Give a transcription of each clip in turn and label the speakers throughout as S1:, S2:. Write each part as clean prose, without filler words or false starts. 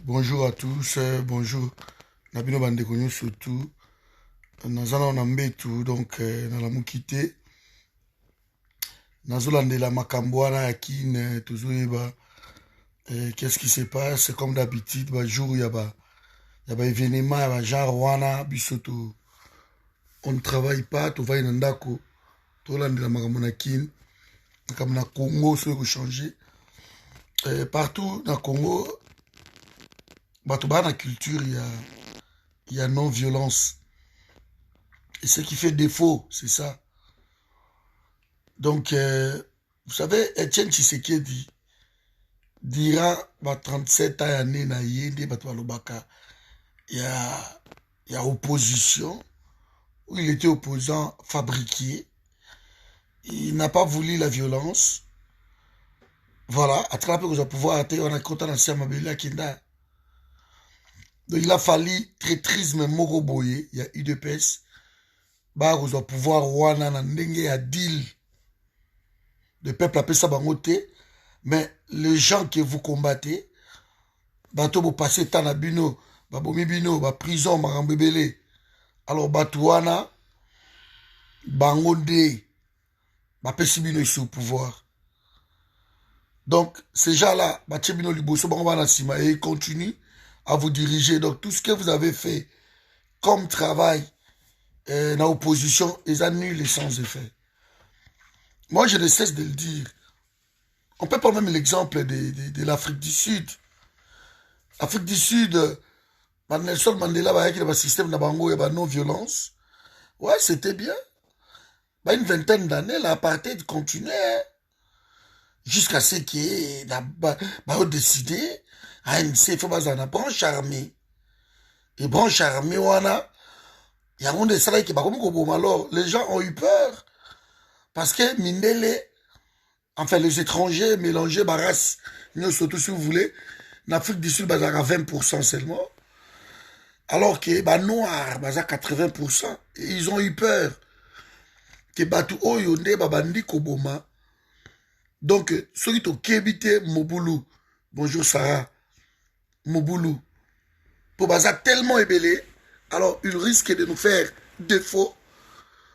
S1: Bonjour à tous, bonjour. Nabino Bandekonyo surtout. Nazana Onambetu, donc Nalamukite. Nazolandela Makambouana Yakin, Tozoeba. Qu'est-ce qui se passe? Comme d'habitude, jour, il y a événement, il y a genre Wana, Bisoto. On ne travaille pas, tu vas en Ndako. Tolandela Makamonakin. Comme na Congo, ça va changer. Partout dans le Congo, dans la culture, il y a non-violence. Et ce qui fait défaut, c'est ça. Donc, vous savez, Etienne Tshisekedi dira 37 ans année na yende bato balobaka. Il y a opposition, où il était opposant fabriqué. Il n'a pas voulu la violence. Voilà, à travers que vous pouvoir atteindre, on a content d'ancien Mabeli à Kinda. Donc, il a fallu traîtrisme Moroboye, il y a UDPS. Bah, vous pouvoir Wana na ndenge à deal. Le peuple appelle ça bangoté. Mais les gens que vous combattez, bato vous passez tant à bino, babomi bino, ba prison, marambebele. Alors batouana, bangonde, bapesi bino ici au pouvoir. Donc ces gens-là, batibino liboso, bangoba sima et ils continuent à vous diriger. Donc tout ce que vous avez fait comme travail dans l'opposition, ils annulent les sans effet. Moi je ne cesse de le dire. On peut prendre même l'exemple de l'Afrique du Sud. L'Afrique du Sud, Nelson Mandela a un système de non-violence. Ouais, c'était bien. Une vingtaine d'années, l'apartheid continuait. Jusqu'à ce qu'il y ait décidé, ANC fait une branche armée. Et branche armée, il y a un des salariés qui va comme alors, les gens ont eu peur. Parce que Mindele, enfin les étrangers mélangés, race, surtout si vous voulez, en Afrique du Sud, à 20% seulement. Alors que les noirs, à 80%. Et ils ont eu peur. Que Batu Oyonde, Babandi Koboma. Donc, ceux qui ont kébité Moboulou, bonjour Sarah, Moboulou, pour Baza tellement ébélé, alors il risque de nous faire défaut.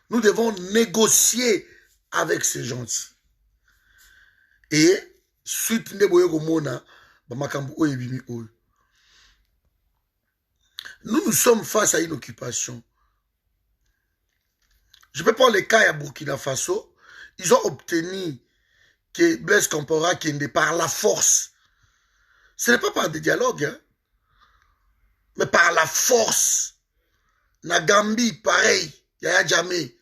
S1: Nous devons négocier avec ces gens-ci. Et, suite de Boyogomona, Bamakambu Oyebimi Oy. Nous sommes face à une occupation. Je peux prendre les cas à Burkina Faso. Ils ont obtenu que Blaise Compaoré Kende par la force. Ce n'est pas par des dialogues, hein, mais par la force. Na Gambie, pareil, Yaya Jammeh.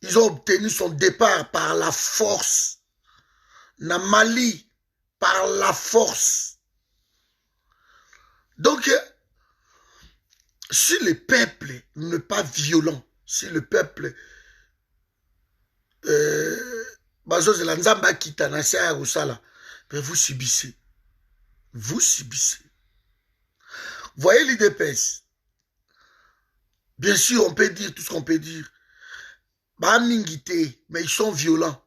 S1: Ils ont obtenu son départ par la force. Na Mali, par la force. Donc, si le peuple n'est pas violent, si le peuple vous subissez. Vous subissez. Voyez l'IDPS. Bien sûr, on peut dire tout ce qu'on peut dire. Mingité, mais ils sont violents.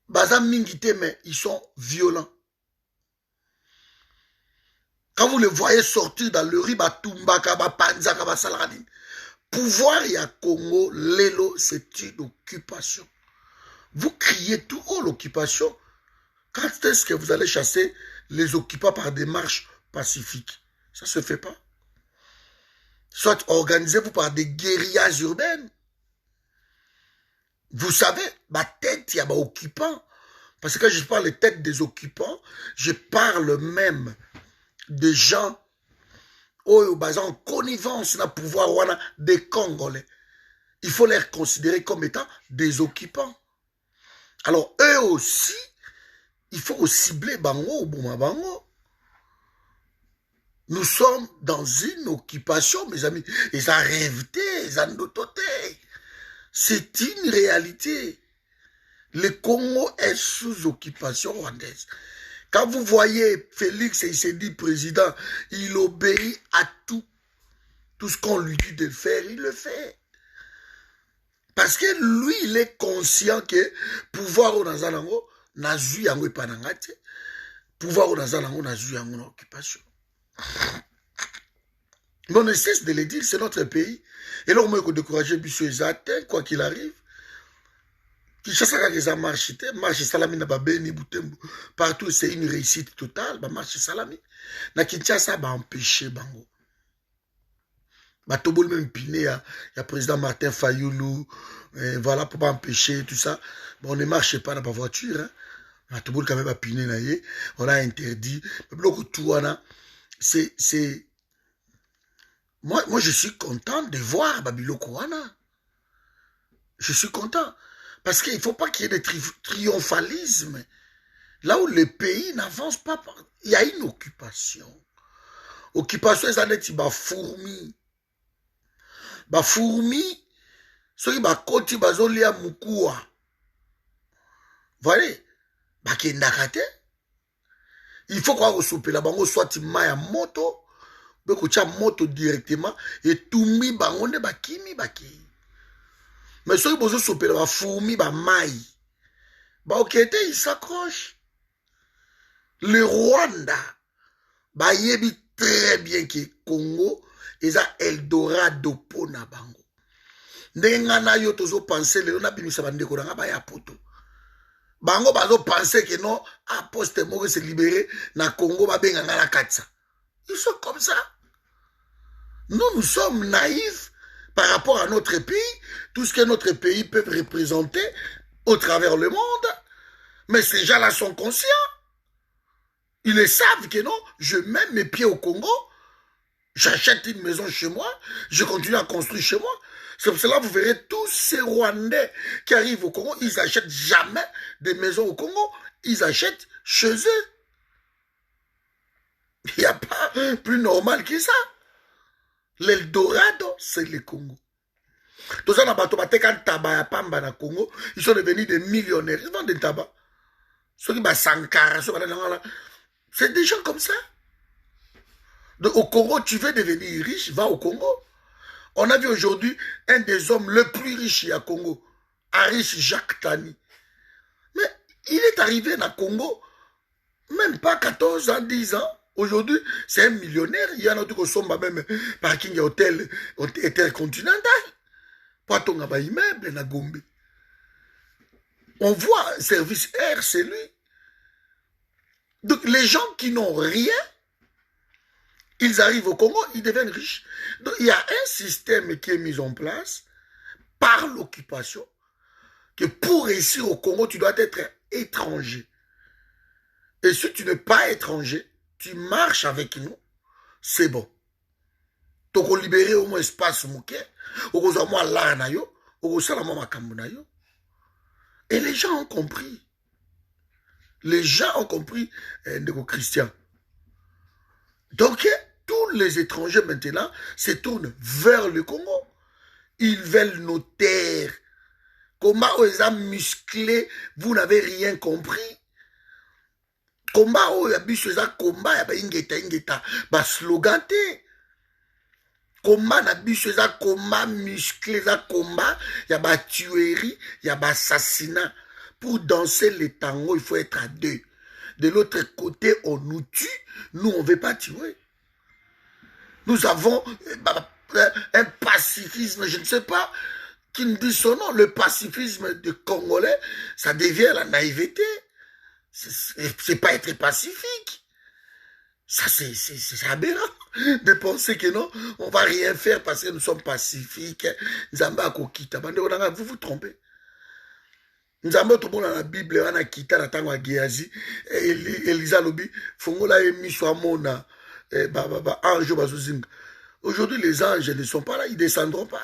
S1: Mingité, mais ils sont violents. Quand vous les voyez sortir dans le riz, pouvoir et à Congo, l'élo, c'est une occupation. Vous criez tout haut l'occupation. Quand est-ce que vous allez chasser les occupants par des marches pacifiques? Ça ne se fait pas. Soit organisez-vous par des guérillas urbaines. Vous savez, ma tête, il y a des occupants. Parce que quand je parle des têtes des occupants, je parle même des gens en connivence dans le pouvoir des Congolais. Il faut les considérer comme étant des occupants. Alors, eux aussi, il faut cibler Bango ou Bouma Bango. Nous sommes dans une occupation, mes amis. Ils ont rêvé, ils ont noté. C'est une réalité. Le Congo est sous occupation rwandaise. Quand vous voyez Félix et il s'est dit président, il obéit à tout. Tout ce qu'on lui dit de faire, il le fait. Parce que lui, il est conscient que pouvoir au Nazanango, Nazu Yango Panangate, pouvoir on a eu en occupation. Mais on ne cesse de le dire, c'est notre pays. Et là, on peut décourager Bissou Ezate, quoi qu'il arrive. Kinshasa kaka marche salami na babeni Butembo partout c'est une réussite totale ba marche salami na Kinshasa ba empêcher bango ba tobol même piné ya président Martin Fayoulou voilà pour pas empêcher tout ça bon on ne marche pas dans la voiture hein ba tobol quand même ba piné na yé on a interdit bloco tout wana c'est moi je suis content de voir babiloko wana je suis content. Parce qu'il ne faut pas qu'il y ait de triomphalisme. Là où le pays n'avance pas, il y a une occupation. Occupation, ça n'est pas fourmi. Ba fourmi, ceux qui ba koti bazolia mukua. Voilà. Ba kendakate. Il faut qu'on soupe la bango soit maya moto, beko cha moto directement et tumi bangonde bakimi baki. Mais ceux qui ont soupé la fourmi, ba maï. Ba okete, il s'accroche. Le Rwanda, ba yebi très bien que Congo, ils a Eldorado po na bango. Ndenga na yo tozo penser, le on a bimi sa bande koranga ba ya poto. Bango bazo penser que non, a poste moko se libérer na Congo ba benga na katsa. Ils sont comme ça. Nous sommes naïfs. Par rapport à notre pays, tout ce que notre pays peut représenter au travers le monde. Mais ces gens-là sont conscients. Ils le savent que non, je mets mes pieds au Congo, j'achète une maison chez moi, je continue à construire chez moi. C'est pour cela que vous verrez tous ces Rwandais qui arrivent au Congo, ils n'achètent jamais des maisons au Congo, ils achètent chez eux. Il n'y a pas plus normal que ça. L'Eldorado, c'est le Congo. Tous ça, na Congo, ils sont devenus des millionnaires. Ils vendent des tabac. Ceux qui Sankara, c'est des gens comme ça. Donc, au Congo, tu veux devenir riche, va au Congo. On a vu aujourd'hui un des hommes le plus riches à Congo, Arish Jacques Tani. Mais il est arrivé dans Congo, même pas 14 ans, 10 ans. Aujourd'hui, c'est un millionnaire. Il y en a qui sont même parking hôtel intercontinental. Pas ton immeuble na Gombe. On voit un service air, c'est lui. Donc les gens qui n'ont rien, ils arrivent au Congo, ils deviennent riches. Donc il y a un système qui est mis en place par l'occupation, que pour réussir au Congo, tu dois être étranger. Et si tu n'es pas étranger, tu marches avec nous, c'est bon. Tu as libéré au moins espace mouké, au moins l'art na yo, au moins makambo na yo. Et les gens ont compris. Les gens ont compris, Ndeko Christian. Donc, tous les étrangers maintenant se tournent vers le Congo. Ils veulent nos terres. Comment ils ont musclé, vous n'avez rien compris. Combat où il y a biso za combat ya ba ingeta ba slogan te. Combat na biso za combat musclé za combat ya ba tuerie, ya ba assassinat. Pour danser le tango, il faut être à deux. De l'autre côté, on nous tue, nous on ne veut pas tuer. Nous avons un pacifisme, je ne sais pas qui nous dit son nom, le pacifisme des Congolais, ça devient la naïveté. C'est pas être pacifique. Ça, c'est aberrant de penser que non, on va rien faire parce que nous sommes pacifiques. Nzamba Kokita, vous vous trompez. Nzamba tout le monde dans la Bible, on a quitté la tango à Géazi, Elisa Lobi, Fongola et Miswamona, ange Bazuzing. Aujourd'hui, les anges ne sont pas là, ils ne descendront pas.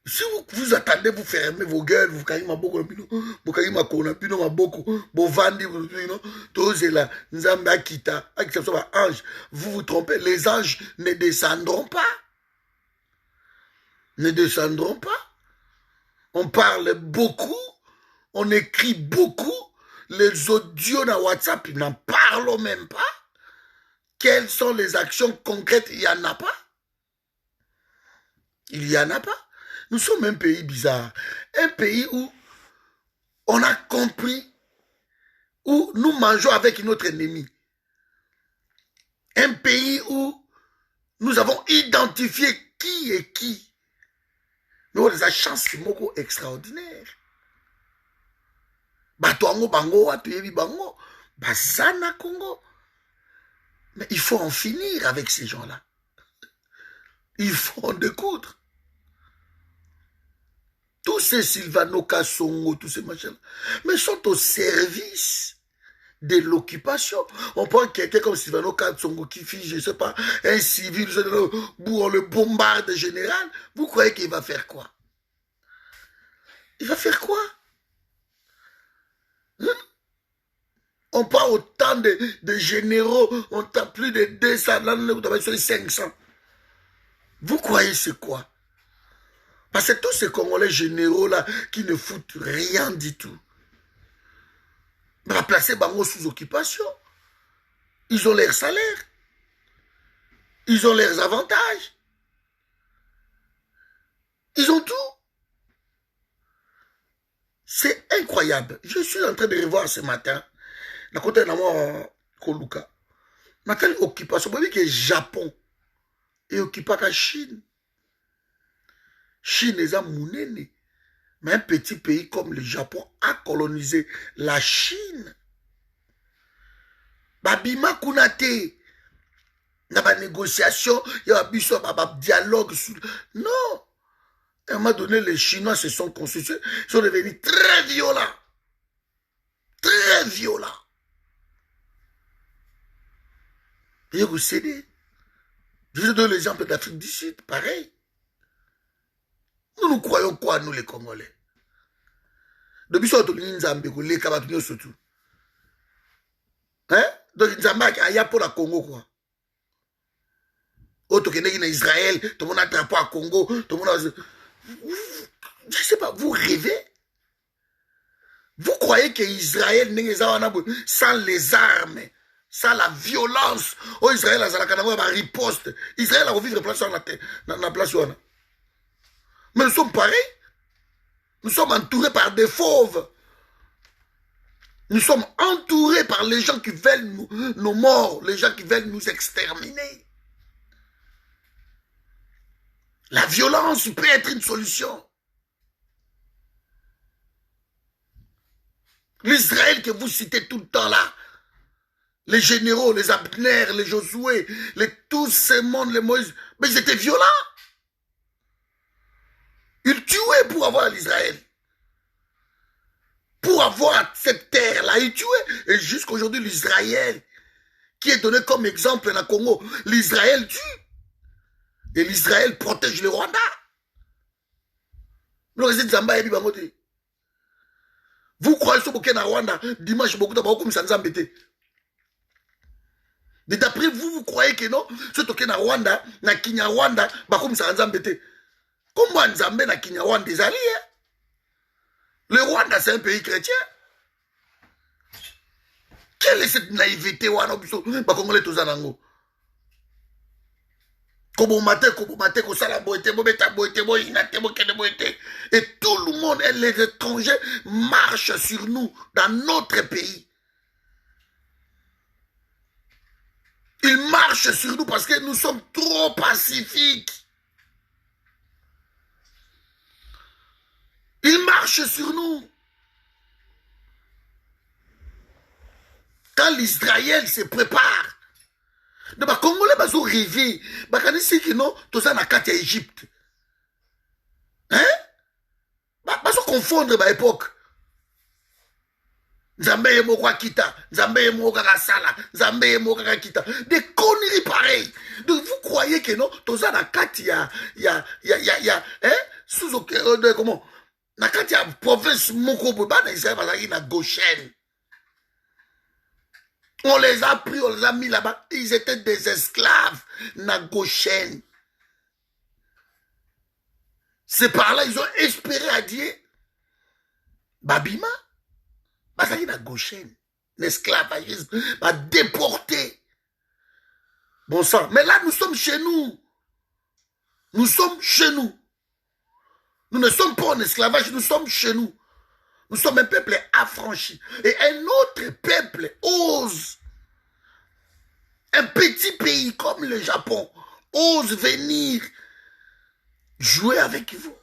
S1: Si vous attendez, vous fermez vos gueules, vous caillez ma boko, vous caillez ma kona, puis ma boko, vous vendez, vous tous là, Nzamba Kita, ange, vous vous trompez, les anges ne descendront pas. Ne descendront pas. On parle beaucoup, on écrit beaucoup, les audios dans WhatsApp, ils n'en parlent même pas. Quelles sont les actions concrètes? Il n'y en a pas. Il n'y en a pas. Nous sommes un pays bizarre. Un pays où on a compris où nous mangeons avec notre ennemi. Un pays où nous avons identifié qui est qui. Mais on a des chances extraordinaire. Batoango bango, atuyebi bango, bazana Congo. Mais il faut en finir avec ces gens-là. Il faut en découdre. Tous ces Sylvano Kassongo, tous ces machins, mais sont au service de l'occupation. On prend quelqu'un comme Sylvano Kassongo qui fit, je ne sais pas, un civil, où on le bombarde général. Vous croyez qu'il va faire quoi? Il va faire quoi? On parle autant de généraux, on tape plus de 200, là, vous avez sur les 500. Vous croyez c'est quoi? Parce que tous ces Congolais généraux là, qui ne foutent rien du tout, on va placer Bango sous occupation. Ils ont leur salaire. Ils ont leurs avantages. Ils ont tout. C'est incroyable. Je suis en train de revoir ce matin. Na côté na moi Koluka. Na quelle occupation? Vous voyez que le Japon est occupé par la Chine. Chine est un mounene. Mais un petit pays comme le Japon a colonisé la Chine. Babima Kunate. N'a pas de négociation, il y a un dialogue. Non. À un moment donné, les Chinois se sont constitués, ils sont devenus très violents. Très violents. Et vous cédez. Je vous donne l'exemple d'Afrique du Sud, pareil. Nous croyons quoi, nous les Congolais? Depuis ce temps, nous avons les Kabatounos surtout. Hein? Donc, nous avons un pour la Congo, quoi. Autre que en Israël, tout le monde a un drapeau à Congo, tout le monde a... Je ne sais pas, vous rêvez? Vous croyez qu'Israël n'est sans les armes, sans la violence? Oh, Israël a la riposte. Israël a revivre place sur la place. Mais nous sommes pareils. Nous sommes entourés par des fauves. Nous sommes entourés par les gens qui veulent nos morts, les gens qui veulent nous exterminer. La violence peut être une solution. L'Israël que vous citez tout le temps là, les généraux, les Abner, les Josué, tous ces mondes, les Moïse, mais ils étaient violents. Ils tuaient pour avoir l'Israël. Pour avoir cette terre-là, ils tuaient. Et jusqu'aujourd'hui, l'Israël, qui est donné comme exemple dans le Congo, l'Israël tue. Et l'Israël protège le Rwanda. Vous croyez que le Rwanda, dimanche, beaucoup de comme ça nous embêter. Mais d'après vous, vous croyez que non, ce que na Rwanda, na Kinyarwanda, comme ça nous embêter. Comment Nzambe na Kinyarwanda des alliés? Le Rwanda, c'est un pays chrétien. Quelle est cette naïveté? Congolais tous en et tout le monde, et les étrangers marchent sur nous dans notre pays. Ils marchent sur nous parce que nous sommes trop pacifiques. Ils marchent sur nous. Quand l'Israël se prépare, les Congolais sont rêvés. Ils disent que non, tout ça n'a qu'à Égypte. Hein? Ils sont confondre à l'époque. Nzambe Moka Kita, Nzambe Moka Sala, Nzambe Moka Kita. Des conneries pareilles. Donc vous croyez que non, tout ça n'a qu'à hein? Sous aucun, comment? N'a qu'à province Moko, na Israël, na Goshen. On les a pris, on les a mis là-bas. Ils étaient des esclaves, na Goshen. C'est par là ils ont espéré à Dieu. Babima, basaki na Goshen, l'esclavagisme, va déporter. Bon sang, mais là nous sommes chez nous. Nous sommes chez nous. Nous ne sommes pas en esclavage, nous sommes chez nous. Nous sommes un peuple affranchi. Et un autre peuple ose, un petit pays comme le Japon, ose venir jouer avec vous,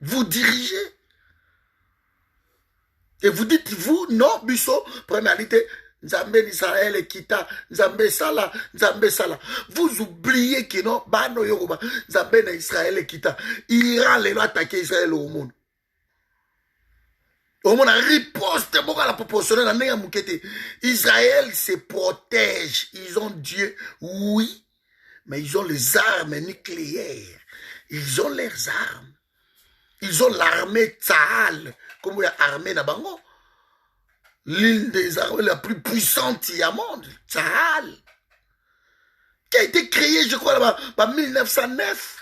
S1: vous diriger. Et vous dites, vous, non, Bisso, premièrité, Nzambe Israël et Kita, Nzambe Sala. Vous oubliez que non, Bano Yoruba, Nzambe Israël et Kita, Iran les lois attaquer Israël au monde. Au monde a riposte, la proportionnelle, Israël se protège. Ils ont Dieu, oui, mais ils ont les armes nucléaires. Ils ont leurs armes. Ils ont l'armée Tsahal, comme il y a armée Nabango. L'une des armées la plus puissante au monde, Tsahal, qui a été créée, je crois, là-bas, en 1909,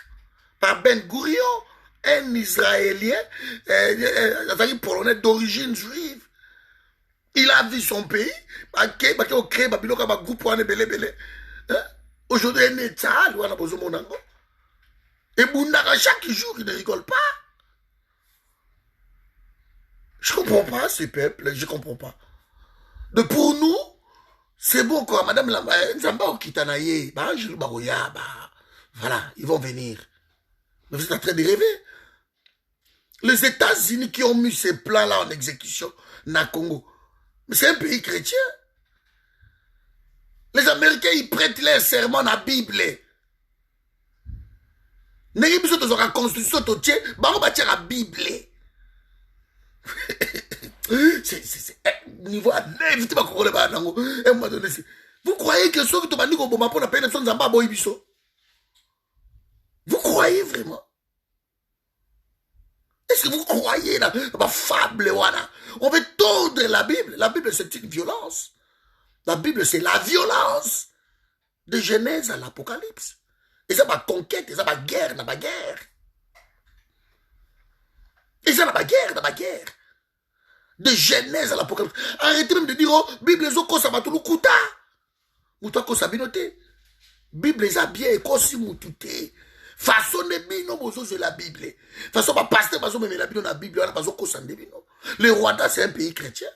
S1: par Ben Gurion, un Israélien, un polonais d'origine juive. Il a vu son pays, il a créé un groupe. Aujourd'hui, il est Tsahal, il a besoin de mon. Et Bounara, chaque jour, il ne rigole pas. Je ne comprends pas ce peuple, je ne comprends pas. De pour nous, c'est bon quoi, madame Nzamba Okitanaye, voilà, ils vont venir. Mais vous êtes en train de rêver. Les États-Unis qui ont mis ces plans-là en exécution, na Congo, mais c'est un pays chrétien. Les Américains, ils prêtent leur serment à la Bible. N'est-ce pas que la constitution de la Bible. C'est niveau à éviter ma couronne. Vous croyez que ceux qui t'ont dit qu'on pour la peine sont en bas boibiso? Vous croyez vraiment? Est-ce que vous croyez dans ma fable? On veut tordre la Bible. La Bible, c'est une violence. La Bible, c'est la violence de Genèse à l'Apocalypse. Et ça, ma conquête, et ça, ma guerre, ma guerre. Et ça, ma guerre, ma guerre. De Genèse à l'Apocalypse. Arrêtez même de dire, oh, Bible, les autres, ça va tout le coup. Mouta ko sabinote. Bible, les a bien, et qu'on si moutouté. Façon de bino, bozo, c'est la Bible. Façon, ma pasteur, bazo, mais la Bible, la Bible, la bazo, ko sande bino. Le Rwanda, c'est un pays chrétien.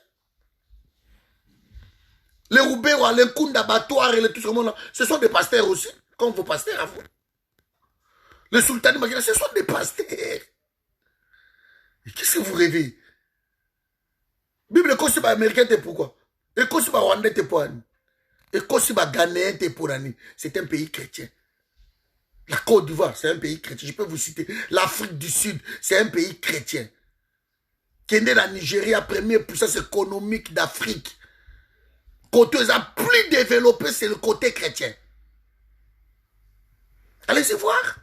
S1: Les Roubaix, les Kunda, Batouar et tout ce monde-là, ce sont des pasteurs aussi, comme vos pasteurs à vous. Les sultans, ce sont des pasteurs. Et qu'est-ce que vous rêvez? Bible, quand c'est pas américain, t'es pourquoi? Et quand c'est pas rwandais, t'es pour Annie. Et quand c'est pas ghanéen, t'es pour Annie. C'est un pays chrétien. La Côte d'Ivoire, c'est un pays chrétien. Je peux vous citer. L'Afrique du Sud, c'est un pays chrétien. Kenya, la Nigeria, première puissance économique d'Afrique. Côté plus développé, c'est le côté chrétien. Allez-y voir.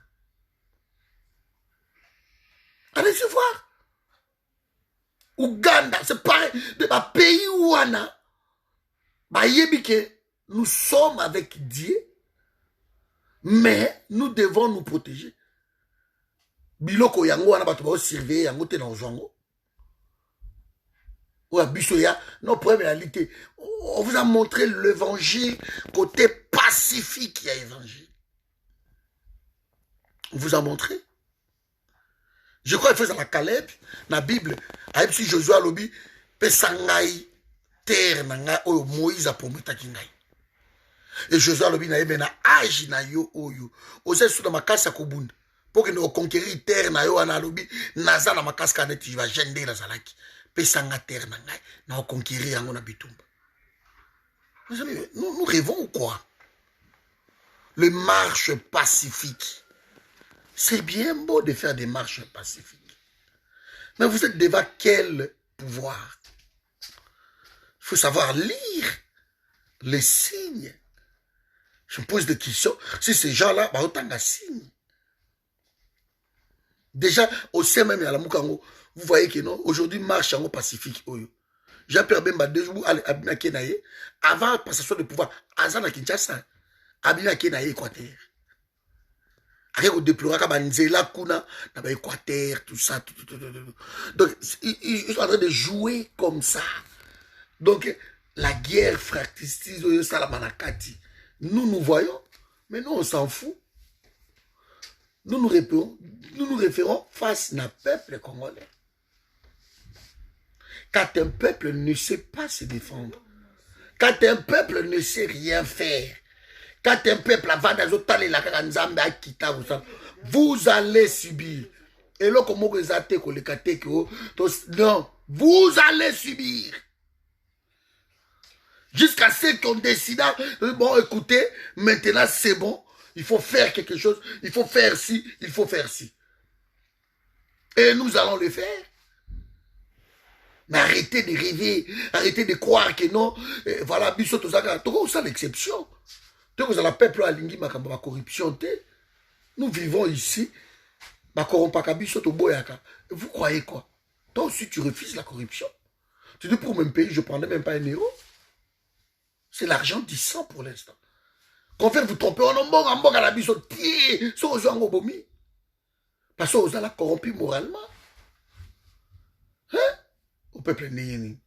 S1: Allez-y voir. Ouganda, c'est pareil. De ma pays où on a, nous sommes avec Dieu, mais nous devons nous protéger. Biloko yango wana bato ba surveiller yango te na ozwango. Ouais, bisoya, non, problème la réalité. On vous a montré l'évangile côté pacifique, il y a évangile. On vous a montré. Je crois qu'il fait dans la Caleb, dans la Bible, avec si Josué Lobi, Pesangai, terre, Moïse a promis ta kingai. Et Josué Lobi na yebe na âge na yo oyo. Ose sous la makasa kobunda. Pour que nous conquérir terre na yo ana lobi, naza na makasa kaneti, je vais gender la zalaki. Pesanga terre na ngai, na conquérir yango na bitumba. Nous rêvons ou quoi? Les marches pacifiques. C'est bien beau de faire des marches pacifiques. Mais vous êtes devant quel pouvoir? Il faut savoir lire les signes. Je me pose des questions. Si ces gens-là, bah, autant de signes. Déjà, au sein même à la Moukango, vous voyez que non, aujourd'hui, marche en pacifique. Jean-Pierre Bemba, 2 jours, à Kenaye, avant la passation de pouvoir, Azana Kinshasa, Abina Kenaye, Équateur. Après, on déplora Kabanzela, Kuna, dans l'Équateur, tout ça. Donc, ils sont en train de jouer comme ça. Donc, la guerre fratricide, Salamanakati. Nous voyons, mais nous, on s'en fout. Nous nous référons face à un peuple congolais. Quand un peuple ne sait pas se défendre, quand un peuple ne sait rien faire, quand un peuple vous allez subir. Et là, comment vous allez non, vous allez subir. Jusqu'à ce qu'on décide, bon, écoutez, maintenant c'est bon, il faut faire quelque chose, il faut faire ci, il faut faire ci. Et nous allons le faire. Mais arrêtez de rêver, arrêtez de croire que non, voilà, biso tozaka, toko ça l'exception. Toko ça la peuple alingi makambo la corruption te. Nous vivons ici, ma corrompaka biso to boyaka. Vous croyez quoi? Toi aussi tu refuses la corruption. Tu dis pour mon pays, je ne prendrai même pas un euro. C'est l'argent du sang pour l'instant. Quand vous trompez, on a bon à la biso, tiens, so aux gens bomi. Parce que vous allez corrompu moralement. Hein? Au peuple néhéni.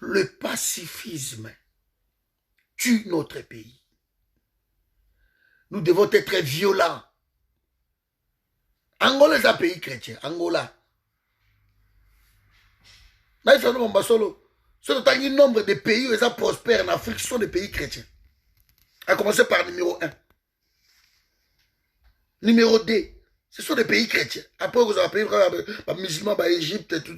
S1: Le pacifisme tue notre pays. Nous devons être très violents. Angola est un pays chrétien. Angola. Là, il faut un nombre de pays où ils prospèrent en Afrique sont des pays chrétiens. À commencer par numéro 1. Numéro 2, ce sont des pays chrétiens. Après, vous avez pays musulmans, Égypte et tout.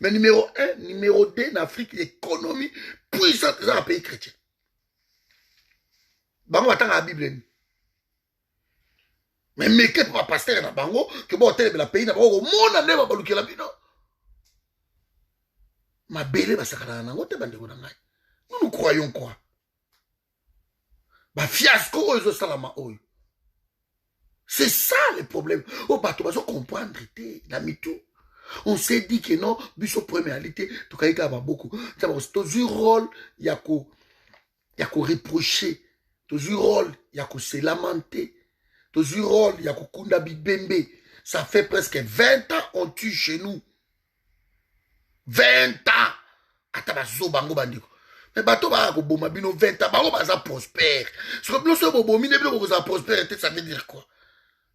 S1: Mais numéro 1, numéro 2, en Afrique, l'économie puissante, c'est un pays chrétien. Bango attend la Bible. Mais que pour pasteur na bango, que bon tel la pays na bango, mon ane va baluki la bino. Ma belle va sakana na ngote bande kona ngai. Nous croyons quoi? Ba fiasco oyo salama oyo. C'est ça le problème. Oh bato bazo comprendre te na mitou. On s'est dit que non, biso premialité, to kaika ba beaucoup. Ça va toujours rôle yako reprocher, toujours rôle yako se lamenter. Toujours rôle, il y a Kukunda Bibembe. Ça fait presque 20 ans on tue chez nous. 20 ans. Atabazo bango bandiko. Mais bato ba ko boma bino 20 ans, bango baza prospère. Ce que nous sommes bomi ne bino baza prospère, ça veut dire quoi?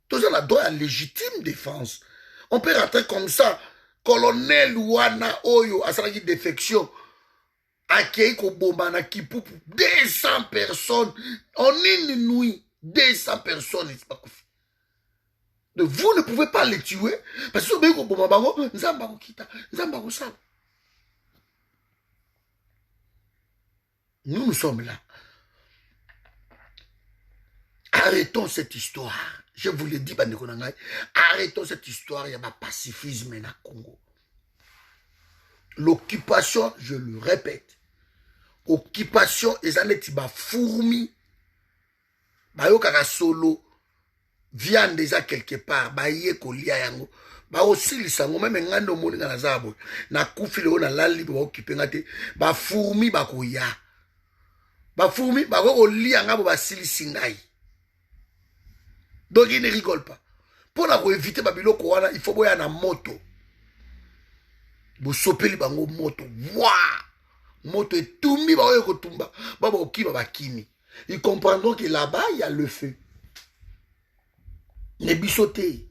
S1: Tous on a droit à légitime défense. On peut rentrer comme ça. Colonel Wana Oyo a sa défection. Akei ko bomba na Kipupu 200 personnes en une nuit. 200 personnes. Vous ne pouvez pas les tuer parce que nous sommes là. Arrêtons cette histoire. Je vous l'ai dit, arrêtons cette histoire. Il y a un pacifisme dans le Congo. L'occupation, je le répète, occupation, ils en étaient fourmis. Bayo kaka solo viande déjà quelque part baye kolia yango ba aussi lisango même ngando moninga na zabo na kufile ona lali ba occuper ngate ba fourmi ba koya ba fourmi ba ko lia ngabo ba silisi ngai. Donc il ne rigole pas. Pour la éviter ba biloko wana il faut boya na moto. Bo sopeli bango moto. Wa! Moto etumbi ba yo kotumba ba ba okiba ba kimi. Ils comprendront que là-bas, il y a le feu. Les bissotés.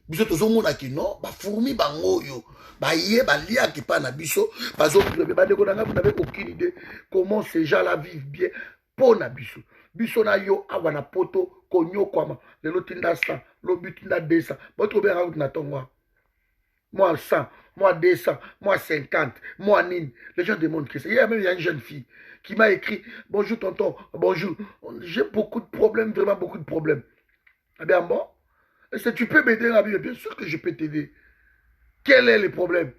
S1: Bissotés, au monde qui non, bah fourmi, bah ngoyo, bah yé, bah lia qui pas na bisso, bah vous n'avez aucune idée comment ces gens-là vivent bien pour na bisso. Bisso na yo, awana poto, konyo kwama, le lotinda 100, le butinda 200, votre bien raout na tongwa. Moi 100, moi 200, moi 50, moi nine. Les gens demandent que c'est. Hier même, il y a une jeune fille qui m'a écrit « Bonjour tonton, bonjour. J'ai beaucoup de problèmes, vraiment beaucoup de problèmes. » Eh bien bon, est-ce que tu peux m'aider la vie? Bien sûr que je peux t'aider. Quel est le problème?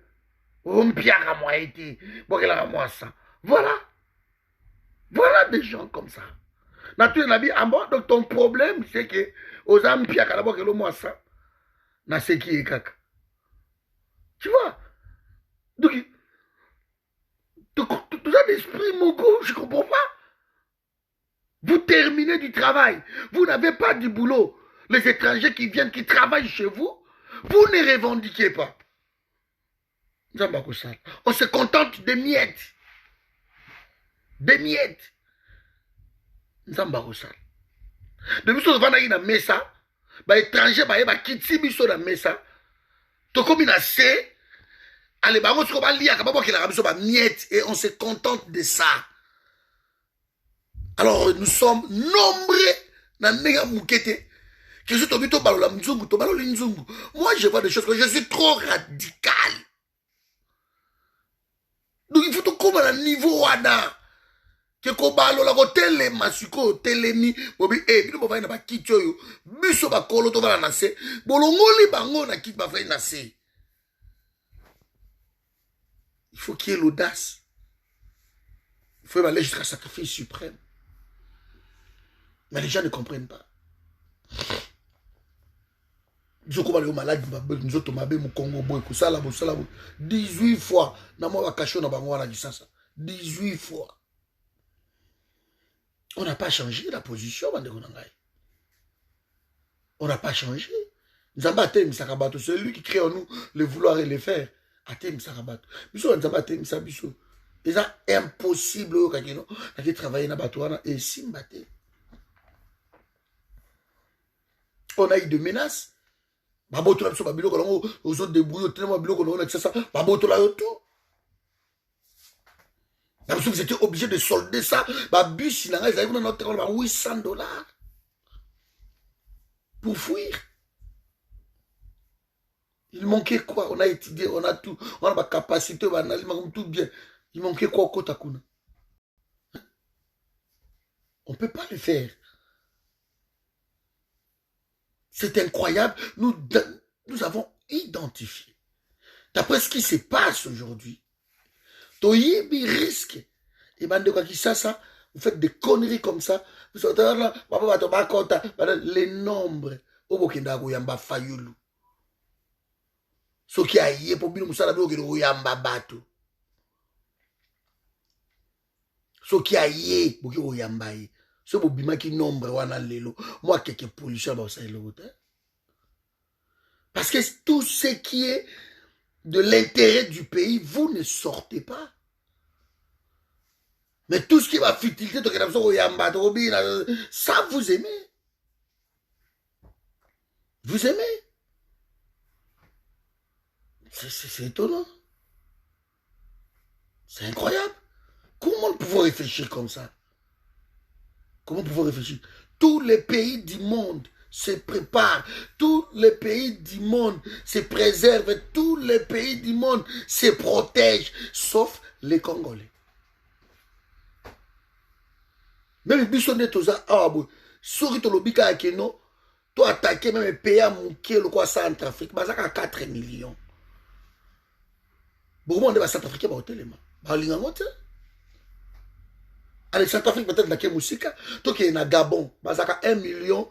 S1: Rompière à moi été, bon qu'elle a moi ça. Voilà. Voilà des gens comme ça. Donc ton problème c'est que aux ampières à la boîte moi ça. Na ce qui est caca. Tu vois? Donc, tout ça d'esprit, mon gars, je ne comprends pas. Vous terminez du travail. Vous n'avez pas du boulot. Les étrangers qui viennent, qui travaillent chez vous, vous ne revendiquez pas. On se contente des miettes. Des miettes. Depuis que vous avez dans mesa, les étrangers, ils quittent biso dans mesa. To comme il a C, Allez, bah, on se miette et on se contente de ça. Alors, nous sommes nombreux dans les moukete. Moi, je vois des choses que je suis trop radical. Donc, il faut tout comme à un niveau wana. Que kobalo la kotele masuko telemi bobi bino bova na ba kityo biso ba kolo to bala na se bolongoli bango na kit ba fa na se. Il faut qu'il y ait l'audace. Il faut aller jusqu'à sacrifice suprême. Mais les gens ne comprennent pas. Nous sommes malades, nous sommes malades, nous sommes malades, 18 fois. Nous sommes malades, 18 fois. On n'a pas changé la position. On n'a pas changé. Nous avons battu Msakabato. C'est lui qui crée en nous le vouloir et le faire. Até Msakabato. Nous avons battu Msabiso. C'est impossible de travailler dans le bateau et si battu. On a eu des menaces. Baboto la biso babilo kolongo aux autres débrouillés tellement babilo kolongo na ça baboto la tout. Parce que vous étiez obligé de solder ça. Babus, il arrive dans notre terrain, $800 pour fuir. Il manquait quoi? On a étudié, on a tout, on a la capacité, on a tout bien. Il manquait quoi au Kotakuna? On ne peut pas le faire. C'est incroyable. Nous avons identifié. D'après ce qui se passe aujourd'hui, Toyibi risque. Et ben de quoi qui ça, vous faites des conneries comme ça. Vous sortez là, les nombres. Au Bokenda Goyamba Fayulu. Ce qui a yé pour bien Moussa Labo Goyamba Bato. Ce qui a yé pour Goyamba. Ce bobima qui nombre wana lelo. Moi quelques pollutions dans ça parce que tout ce qui est de l'intérêt du pays, vous ne sortez pas. Mais tout ce qui va futilité, ça vous aimez. Vous aimez. C'est étonnant. C'est incroyable. Comment on peut réfléchir comme ça? Comment on peut réfléchir? Tous les pays du monde se préparent, tous les pays du monde se préservent, tous les pays du monde se protègent, sauf les Congolais. Même Bissonnet Toza, Sori Tolobika Akeno, toi attaquer même les pays à Mouké, le quoi Centrafrique, bah ça a 4 millions. Beaucoup de Centrafricains va au téléma. Bah l'ingamote. Allez, Centrafrique peut-être dans quelle musique, toi qui est à Gabon, bah ça a 1 million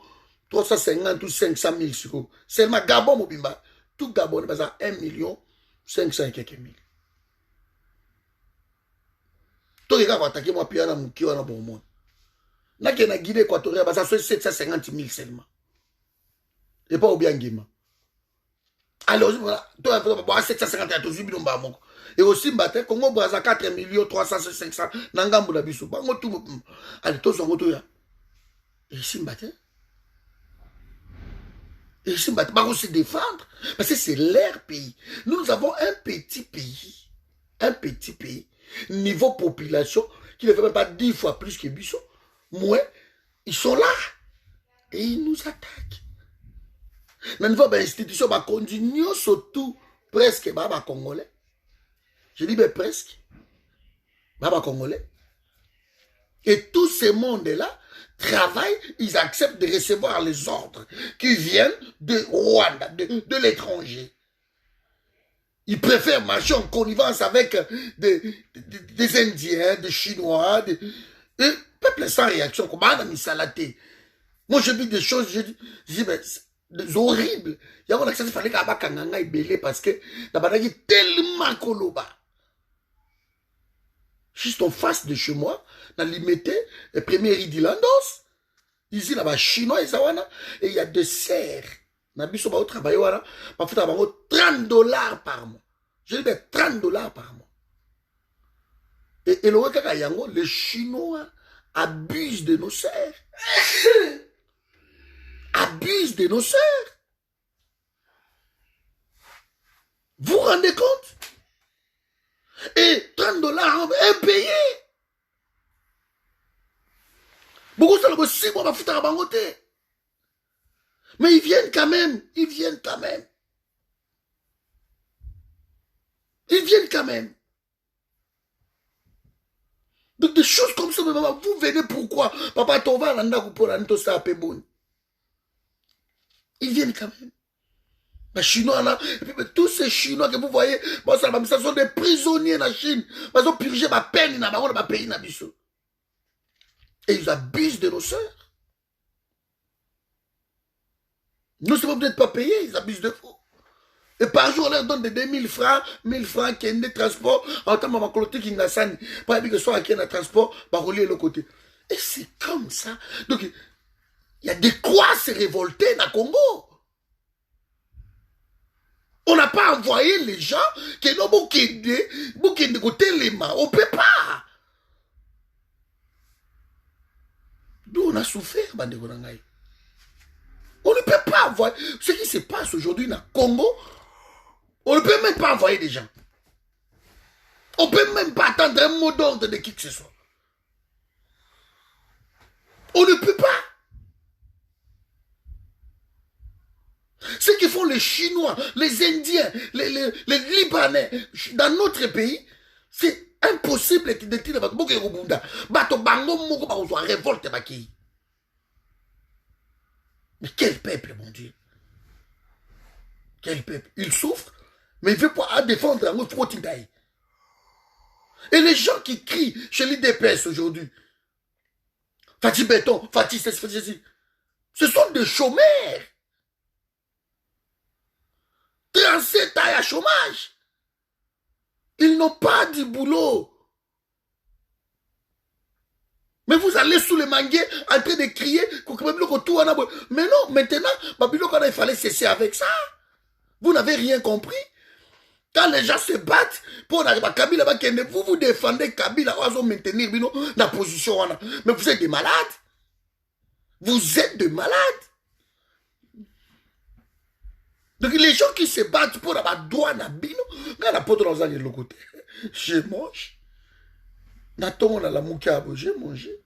S1: 350 ou 500 000 sur. Seulement Gabon, Mobimba, tout Gabon, bah ça a 1 million 500 et quelques mille. Toi qui va attaquer moi, puis à Mouké, on a bon monde. Na Guinée équatoriale, ça fait 750 000 seulement. Et pas au bien Guima. Alors, voilà, toi, 750 000, et aussi, Congo Brazza 4 millions 300 500 Nangambo la biso. Allez, tous sont autour. Et ici, et ici, on se défendre. Parce que c'est leur pays. Nous avons un petit pays. Un petit pays. Niveau population, qui ne fait même pas 10 fois plus que Bissot. Moi, ils sont là. Et ils nous attaquent. Dans le niveau de l'institution, on continue surtout presque les Congolais. Je dis presque. Les Congolais. Et tous ces mondes-là travaillent, ils acceptent de recevoir les ordres qui viennent de Rwanda, de l'étranger. Ils préfèrent marcher en connivence avec des Indiens, des Chinois, des peuples sans réaction. Moi, je dis des choses, je dis, mais c'est horrible. Il y a un accès, il fallait qu'il y ait parce que il y a tellement koloba. Juste en face de chez moi, dans l'imité, le premier riz Landos, ici, là-bas, chinois, et il y a des serres. Dans le au travail, parfois, $30 par mois. Je dis $30 par mois. Et les Chinois abusent de nos serres. Abusent de nos serres. Vous vous rendez compte? Et 30 dollars impayés. Beaucoup ça le 6 mois va foutre à bangoté. Mais ils viennent quand même. Ils viennent quand même. Ils viennent quand même. Donc des choses comme ça, vous venez pourquoi? Papa Tova, ils viennent quand même. Les Chinois là, et puis, tous ces Chinois que vous voyez, bon, ça sont des prisonniers en Chine. Ils ont purgé ma peine dans ma pays. Et ils abusent de nos sœurs. Nous, si vous n'êtes pas payés, ils abusent de vous. Et par jour, on leur donne des 2000 francs, 1000 francs qui ont des transports. En tant que ma colonie qui n'a pas que soit qui a un transport, va relier l'autre côté. Et c'est comme ça. Donc, il y a de quoi se révolter dans le Congo. On n'a pas envoyé les gens qui n'ont pas de côté les mains. On ne peut pas. D'où on a souffert, Bande Gonangaï. On ne peut pas envoyer. Ce qui se passe aujourd'hui dans le Congo, on ne peut même pas envoyer des gens. On ne peut même pas attendre un mot d'ordre de qui que ce soit. On ne peut pas. Ce que font les Chinois, les Indiens, les Libanais dans notre pays, c'est impossible de dire que Rubunda. Bato bango moko ba ozwa révolte baki. Mais quel peuple, mon Dieu. Quel peuple. Il souffre, mais il veut pas défendre un autre Tindaï. Et les gens qui crient chez l'IDPS aujourd'hui, Fatih Béton, Fatih ceci, ce sont des chômeurs. 37 ans à chômage. Ils n'ont pas du boulot. Mais vous allez sous les manguiers en train de crier. Mais non, maintenant, il fallait cesser avec ça. Vous n'avez rien compris. Quand les gens se battent pour arriver à Kabila, vous vous défendez Kabila, vous maintenir la position. Mais vous êtes des malades. Vous êtes des malades. Donc les gens qui se battent pour avoir droit à bino, quand la pote dans le côté, je mange. Naton la moukiabo, j'ai mangé.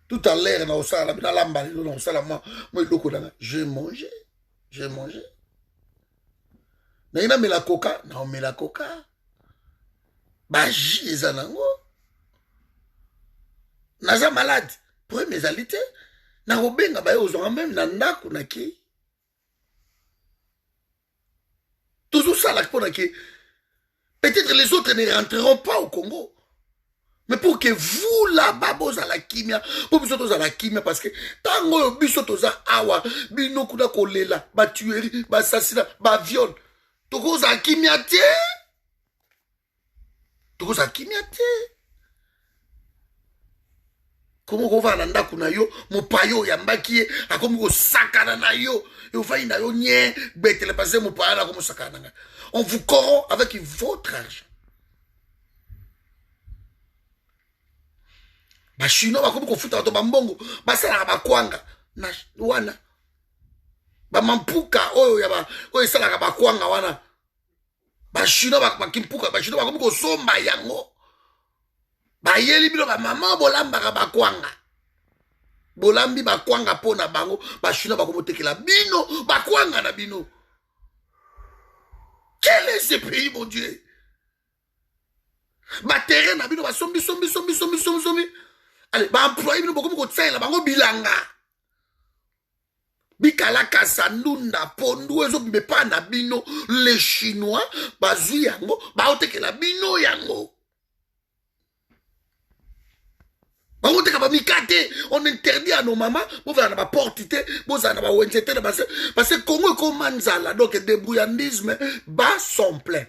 S1: Tout à l'heure, j'ai mangé. J'ai mangé. Mais la coca, non, mais la coca. Bah, j'ai zanango. Naza malade. Pour mes alités. Na robenga ba yo même nanda kunaki. Toujours ça là pour que peut-être les autres ne rentreront pas au Congo. Mais pour que vous là-bas vous à la kimia, pour vous autres à la kimia parce que tango biso toza awa bino kuda kolela, ba tuerie, ba assassinat, ba viol. Toko za kimia te. Toko za kimia te. Comment on va nanda kuna yo, mo payo ya mbaki a comme ko sakana na yo. Yo va ina yo nye, betele passer mo payo na comme sakana. On vous corrompt avec votre argent. Ba Chinois ba comme ko futa to bambongo, ba sala ba kwanga na wana. Ba mampuka oyo ya ba oyo sala ba kwanga wana. Ba Chinois ba kimpuka ba Chinois ba comme ko somba yango. Ba yeli bino ba maman bolamba ba kwanga. Bolambi ba kwanga pona bango, ba Chinois ba comme tekela bino, ba kwanga na bino. Quel est ce pays, mon Dieu? Ba terrain na bino ba sombi. Allez, ba employé bino beaucoup ko tsela bango bilanga. Bikala kasandunda pondu ezo mepa na bino les Chinois bazui yango ba otekela bino yango. Ba oteka ba mikate, on interdit à nos mamans pour faire na porte pour ça na ba wenzete parce que Congo comme manzala donc débrouillandisme bas son plein.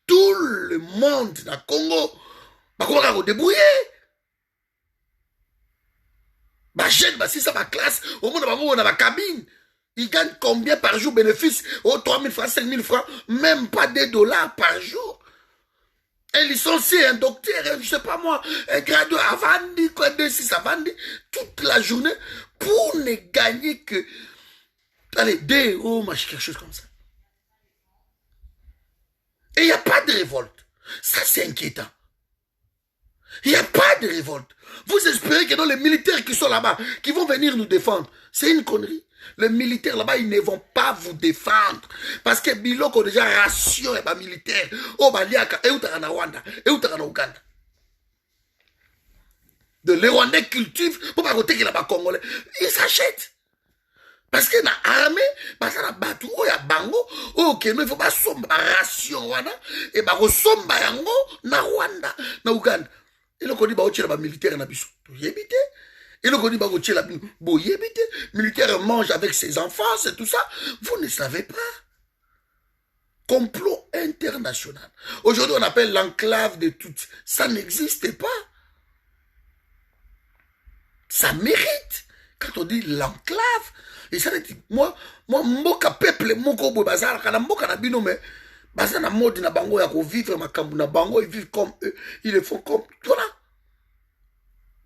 S1: Tout le monde na Congo ba ko ka débrouiller. Bah, jeune, bah, si ça va classe, au moins, on a ma cabine. Ils gagnent combien par jour bénéfice? Oh, 3 000 francs, 5 000 francs, même pas des dollars par jour. Un licencié, un docteur, je sais pas moi, un gradué à Vandi, quoi, 2-6 à Vandi, toute la journée, pour ne gagner que, allez, 2 euros, quelque chose comme ça. Et il n'y a pas de révolte. Ça, c'est inquiétant. Il n'y a pas de révolte. Vous espérez que dans les militaires qui sont là-bas, qui vont venir nous défendre, c'est une connerie. Les militaires là-bas, ils ne vont pas vous défendre. Parce que Biloko déjà ration et militaire. Oh, Baliaka, et Outarana Rwanda, et Outarana Ouganda. De les Rwandais cultivent pour pas côté là-bas Congolais. Ils s'achètent. Parce que dans l'armée, parce que dans le bateau, il y a bango, ok, il faut pas somba ration Rwanda, et bah, somba yango na Rwanda, na Ouganda. Et le codi ba oche la militaire na biso. Yebite. Et le codi ba oche la bo yebite. Militaire mange avec ses enfants, c'est tout ça. Vous ne savez pas. Complot international. Aujourd'hui, on appelle l'enclave de toutes. Ça n'existe pas. Ça mérite. Quand on dit l'enclave, et ça dit, moi, mboka peuple, moko bo bazar, kana mboka na bino me, bazar na mode na bango ya ko vivre makambu na bango, ils vivent comme eux, ils le font comme, voilà.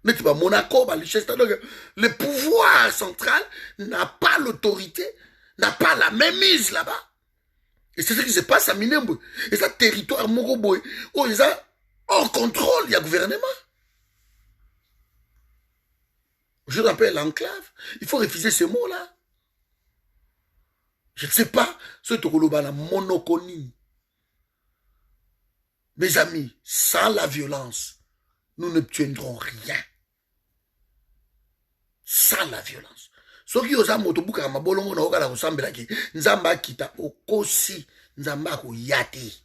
S1: Mais tu vas Monaco, donc le pouvoir central n'a pas l'autorité, n'a pas la même mise là-bas. Et c'est ce qui se passe à Minembwe. Et ça, territoire Moroboy, où ils ont hors contrôle, il y a gouvernement. Je rappelle l'enclave. Il faut refuser ces mots-là. Je ne sais pas ce Tokoloba la monoconie. Mes amis, sans la violence, nous ne tiendrons rien. Sans la violence. Soki oza moto buka mabolongo na okala kosambela ki nzamba kita okosi nzamba ko yate.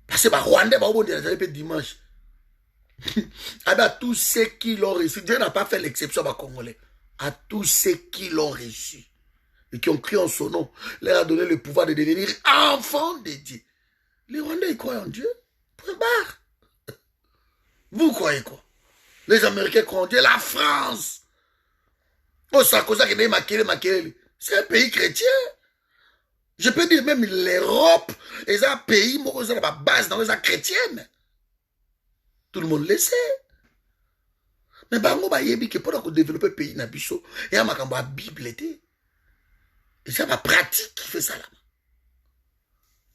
S1: Parce que ba Rwandais ba obondela za dimanche. À tous ceux qui l'ont reçu, Dieu n'a pas fait l'exception à Congolais. À tous ceux qui l'ont reçu et qui ont crié en son nom, leur a donné le pouvoir de devenir enfants de Dieu. Les Rwandais, ils croient en Dieu. Point barre. Vous croyez quoi? Les Américains croient en Dieu. La France. Oh, Sarkozy qui est maquillé. C'est un pays chrétien. Je peux dire même l'Europe est un pays, moi, ils ont la base dans les chrétiennes. Tout le monde le sait. Mais bango ba yebi que pendant qu'on développe le pays na biso, il y a ma Bible était. Et c'est ma pratique qui fait ça là.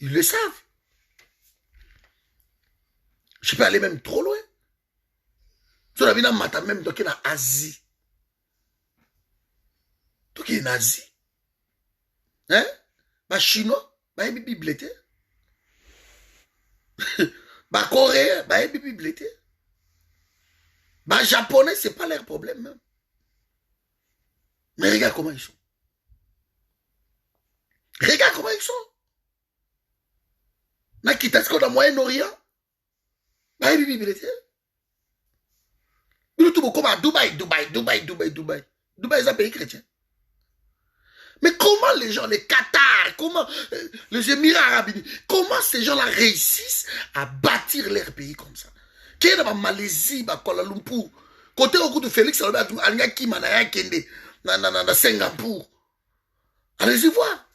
S1: Ils le savent. Je peux aller même trop loin. Tu as vu dans Mata même donc en Asie. Donc en Asie. Hein? Bah chinois, bah yebi Bible était. Bah coréen, bah yebi Bible était. Bah japonais, c'est pas leur problème même. Mais regarde comment ils sont. Regarde comment ils sont. Na Kitasko dans le Moyen-Orient. Bah yebi Bible était. Nous tout comme à Dubaï. Dubaï, c'est un pays chrétien. Mais comment les gens, les Qatar, comment les Émirats arabes unis, comment ces gens-là réussissent à bâtir leur pays comme ça? Qui est dans la Malaisie, Kuala Lumpur, côté au coup de Félix, na Singapour. Allez-y voir.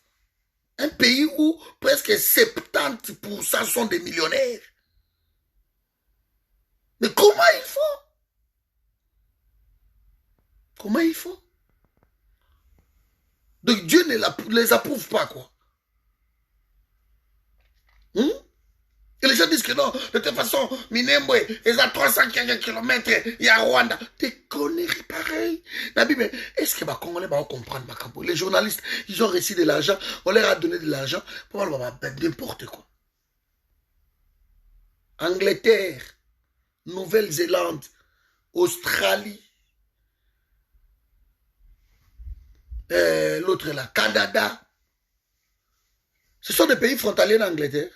S1: Un pays où presque 70% sont des millionnaires. Mais comment ils font? Comment ils font? Donc Dieu ne les approuve pas, quoi. Et les gens disent que non, de toute façon, Minembwe, ils ont 315 km, il y a Rwanda. Des conneries pareilles. Nabi, mais est-ce que les Congolais vont comprendre Makambo? Les journalistes, ils ont reçu de l'argent, on leur a donné de l'argent pour voir n'importe quoi. Angleterre, Nouvelle-Zélande, Australie, l'autre là, Canada. Ce sont des pays frontaliers d'Angleterre.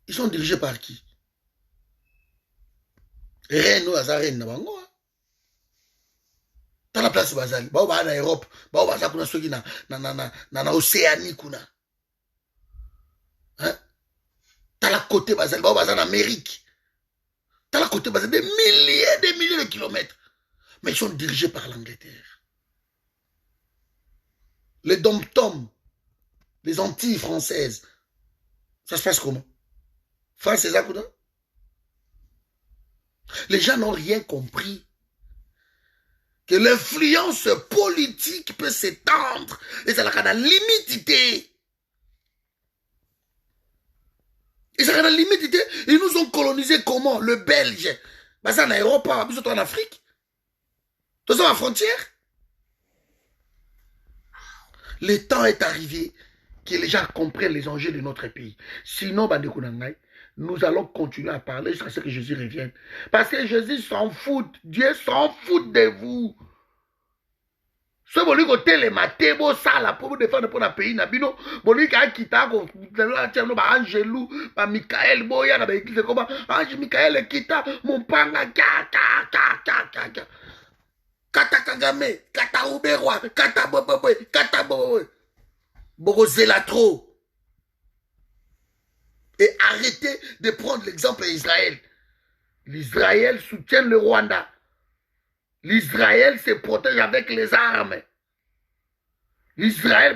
S1: Ils sont dirigés par qui? Reine ou Azarène, dans la place Bazali, bah on va en Europe, bah on va ça kuna soki na Océanie kuna. Hein? Dans la côté Bazali, bah on va en Amérique. Dans la côté Bazali, des milliers de kilomètres. Mais ils sont dirigés par l'Angleterre. Les dom-toms, les Antilles françaises, ça se passe comment? France et Zakouda? Les gens n'ont rien compris. Que l'influence politique peut s'étendre. Et c'est la limite. Ils ont la limite, ils nous ont colonisé comment? Le Belge. Bah ça en Europe, en Afrique. Tout ça, la frontière. Le temps est arrivé que les gens comprennent les enjeux de notre pays. Sinon, nous allons continuer à parler jusqu'à ce que Jésus revienne. Parce que Jésus s'en fout. Dieu s'en fout de vous. Ce boli côté les matés bo ça la pour défendre pour le pays nabino boli ka kita ko no ba Angelou ba Michael boya na ba église comme Ange Michael kita mon panga kata Kagame kata Uberwa kata bobo kata bobo bobo zélatro et arrêtez de prendre l'exemple d'Israël. L'Israël soutient le Rwanda. L'Israël se protège avec les armes. L'Israël,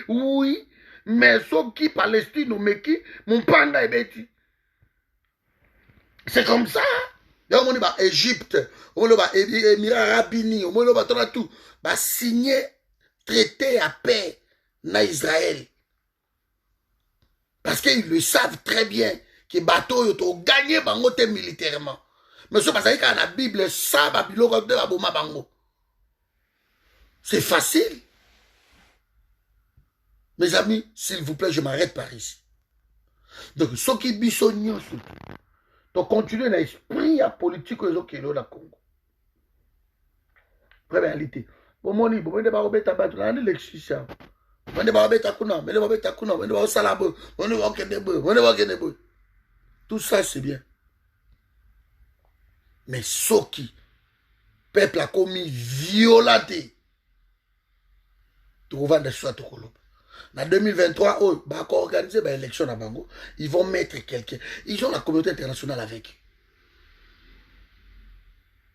S1: oui, mais ceux qui Palestine, mais qui, mon panda est. C'est comme ça. On va Égypte, on va Émirats Arabes Unis, on va tout, va signer traité à paix na Israël. Parce qu'ils le savent très bien que les bateaux ont gagné militairement. Mais ce parce que la Bible, ça, Babylone, c'est facile. Mes amis, s'il vous plaît, je m'arrête par ici. Donc, ceux qui bisonnent, donc continuer l'esprit politique que ont dans le Congo. Réalité. Bon, mon niveau, on va mettre à l'élection. On va mettre à Kuna, on va mettre à Kuna, on va Salabo, on va Kenebo. Tout ça, c'est bien. Mais ceux qui, peuple a commis violenté, trouvant des choses à Koloba. En 2023, oh, bah, quand organiser l'élection à Bango, ils vont mettre quelqu'un. Ils ont la communauté internationale avec eux.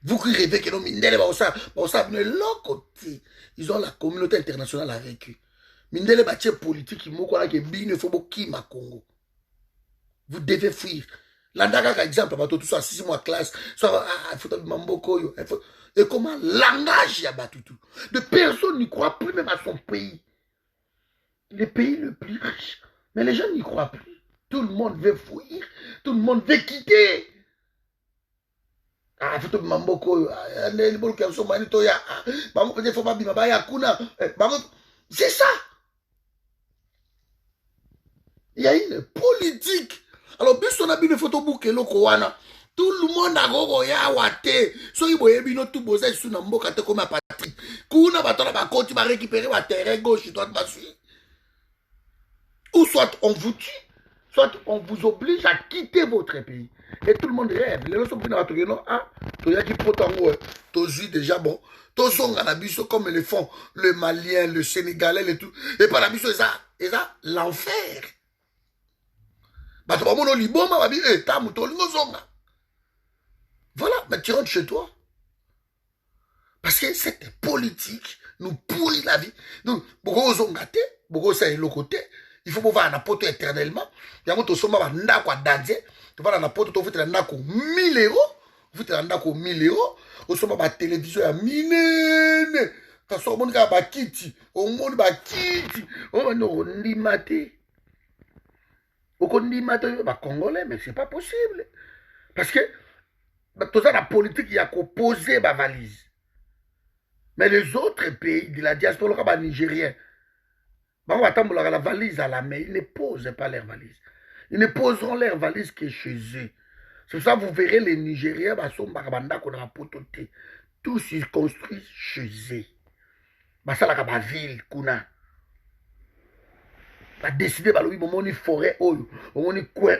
S1: Vous qui rêvez que nous, Mindele, de l'autre côté, ils ont la communauté internationale avec eux. Mindele, bâti politique, il faut qui ma Congo. Vous devez fuir. L'andaka, par exemple, tout ça, 6 mois classe, il faut Mamboko, et comment langage y a battu tout. De personne n'y croit plus même à son pays. Le pays le plus riche. Mais les gens n'y croient plus. Tout le monde veut fuir. Tout le monde veut quitter. Ah, il faut Mamboko, c'est ça. Il y a une politique. Alors, bien on a bien une photo bouquet lokowana. Tout le monde a gogoya wate. So il boye bino tout bosé sous namboka te comme patrie. Kuna batona ba koti ba récupérer ba terrain gauche droite ba suivre. Ou soit on vous tue, soit on vous oblige à quitter votre pays. Et tout le monde rêve. Les gens sont venus à Tourino. Ah, Toya qui potango. Tozu déjà bon. Tozonga na biso comme le font le Malien, le Sénégalais, le tout. Et par la biso, et ça, l'enfer. Voilà, mais tu rentres chez toi. Parce que cette politique nous pourrit la vie. Donc, beaucoup ont gâté, beaucoup ça est le côté. Il faut pouvoir en apporter éternellement. Il y a un autre sommet à danser. Tu vas en apporter, tu vas en apporter 1000 euros. Tu vas en apporter 1000 euros. Au sommet à télévision, il y a 1000. Quand on monde va quitter, on monde va quitter. On dit maté. On dit maté, Congolais, mais c'est pas possible. Parce que tout ça, la politique, il y a qu'à poser ma valise. Mais les autres pays de la diaspora, les Nigériens, on va attendre la valise à la main. Ils ne posent pas leur valise. Ils ne poseront leur valise que chez eux. C'est ça, vous verrez les Nigériens, tous ils construisent chez eux. Ça, c'est la ville, Kuna. Va décider, oui, mon forêt, mon coin,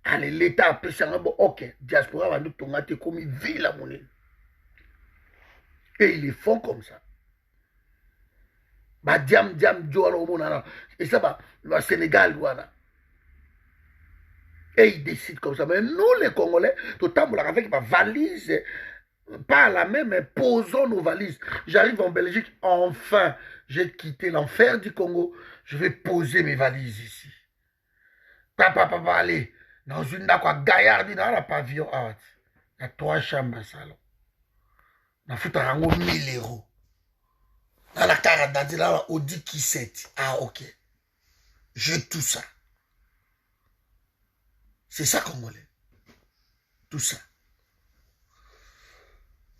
S1: allez, l'État a pris ça, ok, diaspora va nous tomber comme une ville à mon île. Et ils le font comme ça. Et ça, le Sénégal, voilà. Et ils décident comme ça. Mais nous, les Congolais, tout le temps, avec ma valise, pas à la main, mais posons nos valises. J'arrive en Belgique, enfin, j'ai quitté l'enfer du Congo. Je vais poser mes valises ici. Papa, allez, dans une gaillarde, dans la pavillon, il y a 3 chambres à salon. On a foutu 1000 euros. Dans la carte d'identité, là, Audi qui 7. Ah, ok. J'ai tout ça. C'est ça, Congolais. Tout ça.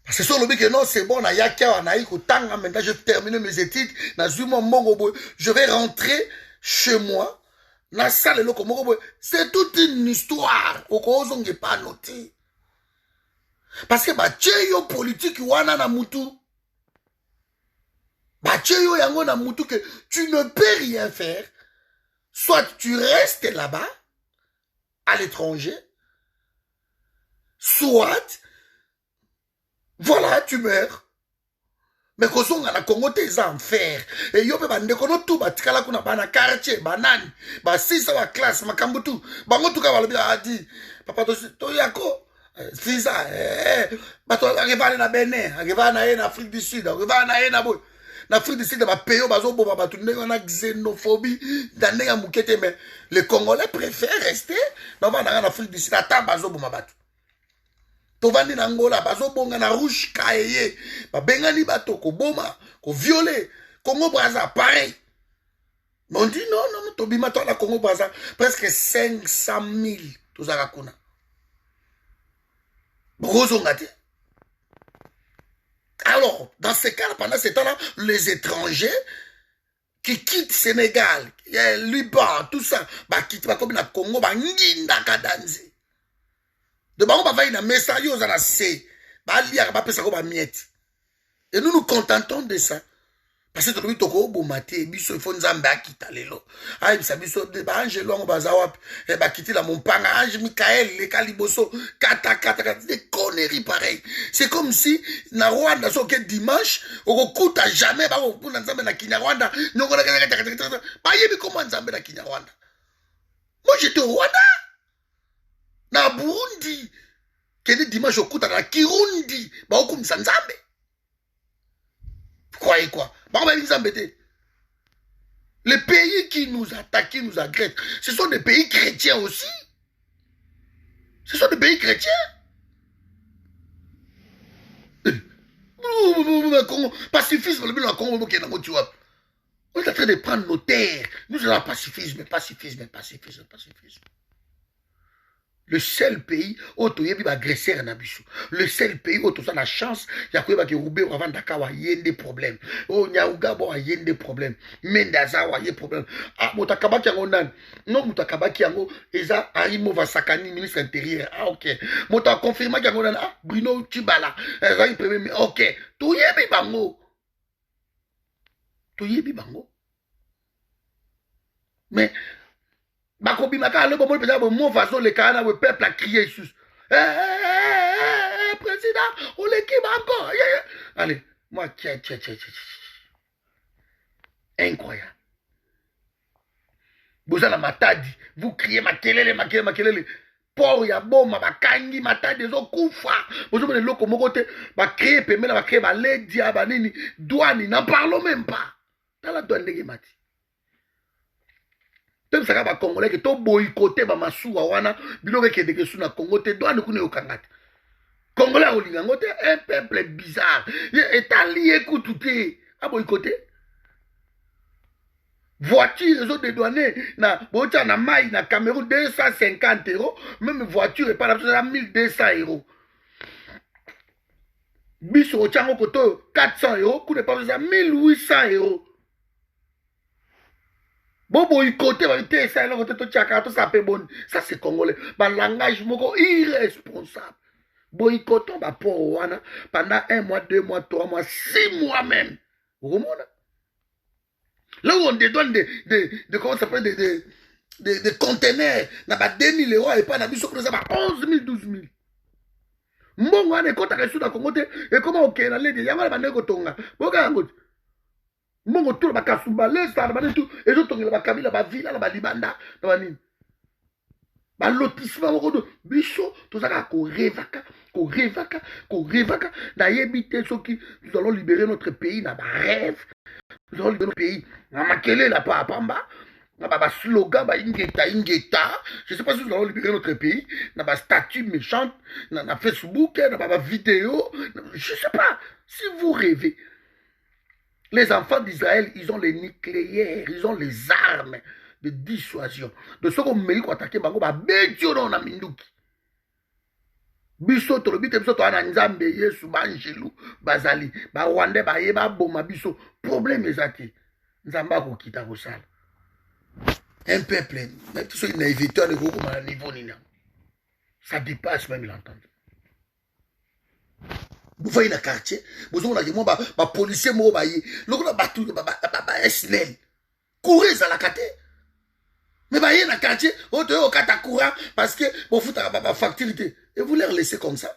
S1: Parce que sur le but que non, c'est bon, maintenant je vais terminer mes études, je vais rentrer chez moi, c'est toute une histoire. Pas noté. Parce que yo politique wana na mutu. Yo yango na mutu que tu ne peux rien faire. Soit tu restes là-bas, à l'étranger, soit, voilà, tu meurs. Mais quand on a la Congo, t'es en fer. Et yo pe bande kono tout, batikala kuna bana quartier, banane, si ça va classe, makambutu, bango tout ka balobia a dit, papa to yako, fisa, bato arriva na Benin, arriva na Afrique du Sud, arriva na boy. Na Afrique du Sud, ba payo bazo bo ba tu na xénophobie, dane ya mukete, mais les Congolais préfèrent rester dans Afrique du Sud, ata bazo bo mabatu. Tovandi na Angola, bazo bonga na rouge kaye, ba bengani bato ko boma, ko violer, Congo Brazza pareil. Mais on dit non, tobima to la Congo Brazza, presque 500 000 tozaka kuna. Brozo ngate. Alors, dans ces cas-là, pendant ce temps-là, les étrangers qui quittent Sénégal, Liban, tout ça, quittent comme na Congo, nginda kadanze. De on va na message aux anacé, liar ba pesa ko ba miette. Et nous nous contentons de ça. Parce que nous toko bomate, biso fo nzambe akita lelo. Ai bisa biso de ba angelo ngo bazawap, e ba kiti la mompanga ange Michael le kaliboso kata des conneries pareilles. C'est comme si na Rwanda so que dimanche, on kuta jamais ba pour nzambe na Kinyarwanda, nyongo na ba yebi comment nzambe na Kinyarwanda. Moi j'étais au Rwanda. Na Burundi, kene dimanche okuta na Kirundi, ba okumisa nzambe. Vous croyez quoi? Les pays qui nous attaquent, qui nous agressent, ce sont des pays chrétiens aussi. Ce sont des pays chrétiens. Pacifisme, on est en train de prendre nos terres. Nous avons pacifisme. Le seul pays où tu as agressé un abisso. Le seul pays où tu as la chance, il y a avant d'Akawa, il y a des problèmes. Oh, Nyauga, il y a des problèmes. Mendazawa, il y a des problèmes. Ah, Motakaba qui a non, Motakaba qui a Eza Arimo Vasakani, ministre intérieur. Ah, ok. Motakaba confirmé qu'il y a ah, Bruno Chibala. Ok. Tu y es bibango. Mais, Bakobimaka, le bon président, mon façon, le Canada, le peuple a crié sus. Président, on l'équipe encore. Allez, moi, tiens. Incroyable. Vous allez matadi, vous criez makelele. Pour ya boma, bakangi, matadi, zo koufa. Vous avez le locomote, ba créer, pemela, ba créer, ba ledia, ba nini, douane, n'en parlons même pas. Dans la douane de mati. Même ça va Congolais que to boycotté ba masuwa wana biloko ke de sous na Congo te douane kune okangate. Congolais olingango te un peuple bizarre. Et allié koututé a boycotté. Voiture ils ont dédouané na bocha na mai na Cameroun 250 €, même voiture et pas la 1200 €. Biso ochango koto 400 €, kune pas 1800 €. Bobo côté ça c'est congolais. Ba langage moko irresponsable. Boycottons ba pour wana pendant 1 mois, 2 mois, 3 mois, 6 mois même. Vous comprenez? Là où on dédouane de comment ça s'appelle de conteneurs na ba 2000 € et pas na biso ça ba 11 000, 12 000. Mbongo ane kota ka suda Congo te et comment OK na lede yanga ba ndeko tonga. Boka ngo Mongo tout le bakasumba, les stars, tout, et les autres, la Kabila, la Villa, la Libanda, la Nini. Ba lotissement, bicho, tout ça, qu'on révaka. D'ailleurs, ceux qui, nous allons libérer notre pays, n'a pas rêve. Nous allons libérer notre pays. N'a maquelé la pa pamba. N'a pas slogan, ingeta. Je ne sais pas si nous allons libérer notre pays. N'a pas statut méchante. N'a pas Facebook, n'a pas vidéo. Je ne sais pas. Si vous rêvez. Les enfants d'Israël, ils ont les nucléaires, ils ont les armes de dissuasion. De ce qu'on mérite attaquer bango ba betiono na minduki. Biso to le bite biso to ana nzambe Yesu ba angelu bazali ba Rwanda ba yeba boma biso problème ezaki. Nzamba ko kita ko sala. Un peuple, même tout ce qui n'est évité de gros comme à niveau nina. Ça dépasse même l'entendre. Vous voyez le quartier, vous avez des policiers, vous voyez, le SNL, courez à la carte. Mais vous voyez le quartier, vous avez un courant parce que vous faites la facturité. Et vous les laissez comme ça.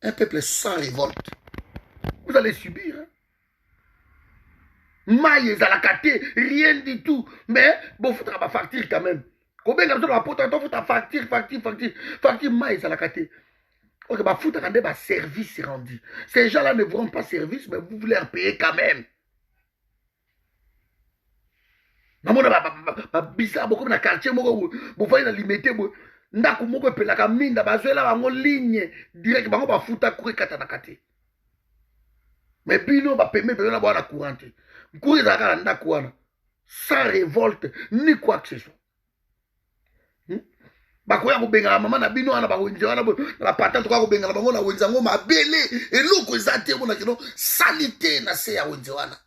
S1: Un peuple sans révolte. Vous allez subir. Hein? Maïs à la carte, rien du tout. Mais vous faites la facture quand même. Combien de temps vous faites la facture, maïs à la carte. Ok, bah foutre rendez bah service rendu. Ces gens-là ne vous rendent pas service, mais vous voulez en payer quand même. Bizarre, beaucoup dans le quartier, vous voyez la limité, ndaku moko pelaka minda bazwela bango ligne direct bango ba foutre courir kata na kate. Mais bino ba permet de la boire courante. Courir za kala ndaku wana sans révolte ni quoi que ce soit. Bakoya kobenga la mama na bino wana bawenze wana la patante kwa kobenga la bango na wenza ngo mabele eloko ezate bona kino salité na se ya wenze wana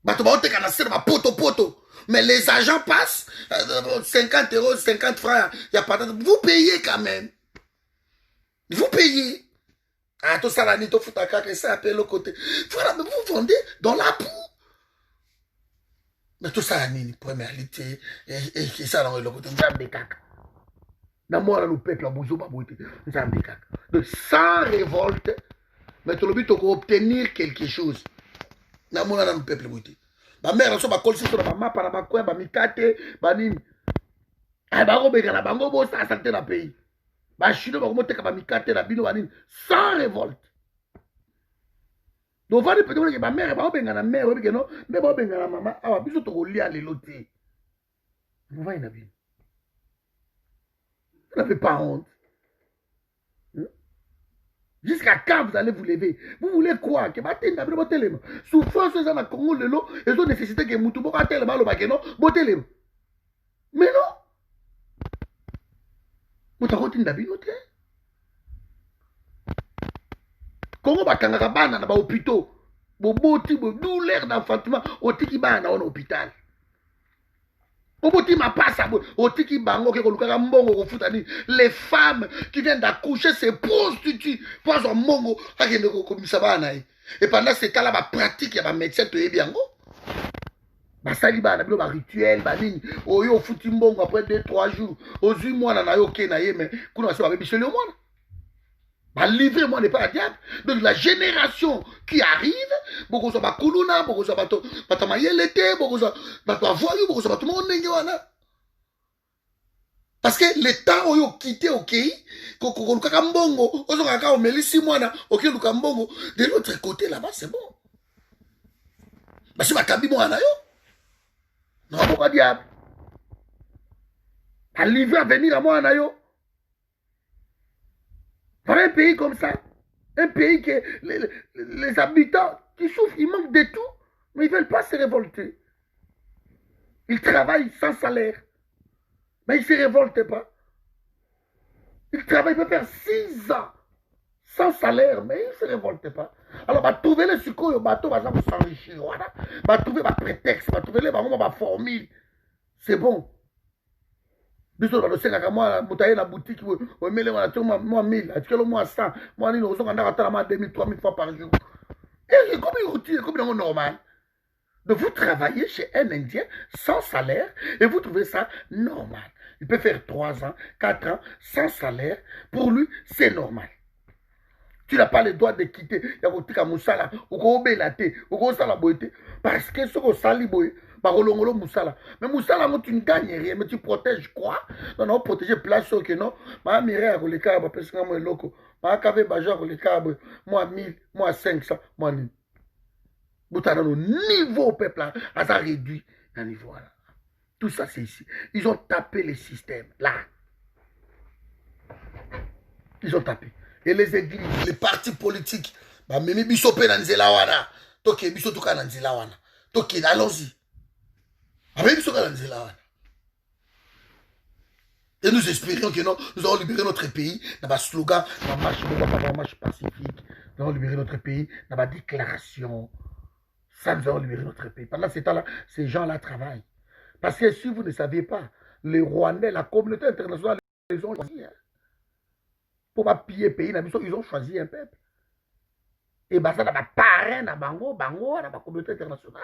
S1: bato baoteka na se ba poto mais les agents passent 50 euros 50 francs ya patante vous payez quand même vous payez ah tout ça la ni to futaka que ça appelle le côté voilà mais vous vendez dans la boue mais tout ça la ni premièrité et ça dans le côté de caca. Dans moi, le peuple a besoin de sans révolte, mais tu le but pour obtenir quelque chose. Dans moi, le peuple a ma mère a son col sur ma main par ma coin, ma mikate, ma nini. Ah, bah, on la bango, bon, ça a santé dans le pays. Bah, je suis là, on ma mikate, la bino, nini, sans révolte. Donc, on va dire que ma mère, bah, on la mère, non, mais on la maman, ah, bisous, tu relis à l'éloté. Vous voyez, la vie. Vous n'avez pas honte. Jusqu'à quand vous allez vous lever? Vous voulez quoi? Que souffrance dans le Congo, ils ont nécessité que Moutoubo a tellement le mais non. Vous avez dit que Congo bakangaka bana na ba hôpitaux. Boboti bo douleur d'enfantement au tiki bana en hôpital. Les femmes qui viennent d'accoucher se prostituent pour un mongo. Et pendant ce temps-là, ma pratique, il y a un médecin qui est bien. Basali ba na bilo ba rituel ba nini oyo futi mbongo après 2-3 jours ozui mwana na yo ke na ye mais kuna se ba biso le mwana ba livrer moi n'est pas diable. Donc la génération qui arrive beaucoup so ba kuluna beaucoup so bato batamayelete beaucoup so bato avoyu beaucoup so bato mo ndenge wana parce que l'état oyo quitté OK ko luka mbongo ozo kaka o melisi mwana OK luka mbongo de l'autre côté là-bas c'est bon parce que bakambi mwana yo non, pourquoi diable? À livrer à venir à moi, Anayo. Voilà un pays comme ça. Un pays que les habitants qui souffrent, ils manquent de tout, mais ils ne veulent pas se révolter. Ils travaillent sans salaire, mais ils ne se révoltent pas. Ils travaillent, ils peuvent faire 6 ans sans salaire, mais ils ne se révoltent pas. Alors, va trouver les sucres au bateau, va s'enrichir. Voilà. Va trouver un prétexte, va trouver les formule. C'est bon. Biso ba dosenga ka moi mutaye na boutique o mele wana to moi 1000, atikelo moi 100, moi ni nozo kanda katala ma 2000, 3000 fois par jour. Et comme normal. De vous travailler chez un Indien sans salaire et vous trouvez ça normal. Il peut faire 3 ans, 4 ans sans salaire. Pour lui, c'est normal. Tu n'as pas le droit de quitter. Il y a un moussala, ou qu'on belate, ou qu'on sala boite. Parce que ce qu'on sali boye, barolongolo moussala. Mais moussala, tu ne gagnes rien, mais tu protèges quoi? Non, non, protéger place que non. Ma mire à les cabres, parce que moi, loco. Ma cave bajar les cabres, moi 1000, moi 500, moi 1000. Vous avez le niveau peuple, à ça réduit un niveau là. Tout ça, c'est ici. Ils ont tapé les systèmes, là. Ils ont tapé. Et les églises, les partis politiques, bah même biso pe na nzela wana, toke biso toka na nzela wana. Toke allons-y. Et nous espérions que non, nous allons libérer notre pays dans un slogan, dans une marche pacifique. Nous allons libérer notre pays dans une déclaration. Ça, nous allons libérer notre pays. Pendant ce temps-là, ces gens-là travaillent. Parce que si vous ne saviez pas, les Rwandais, la communauté internationale, ils ont choisi. Hein. Pour ne pas piller le pays, ils ont choisi un peuple. Et ça, dans ma parrain, dans la communauté internationale.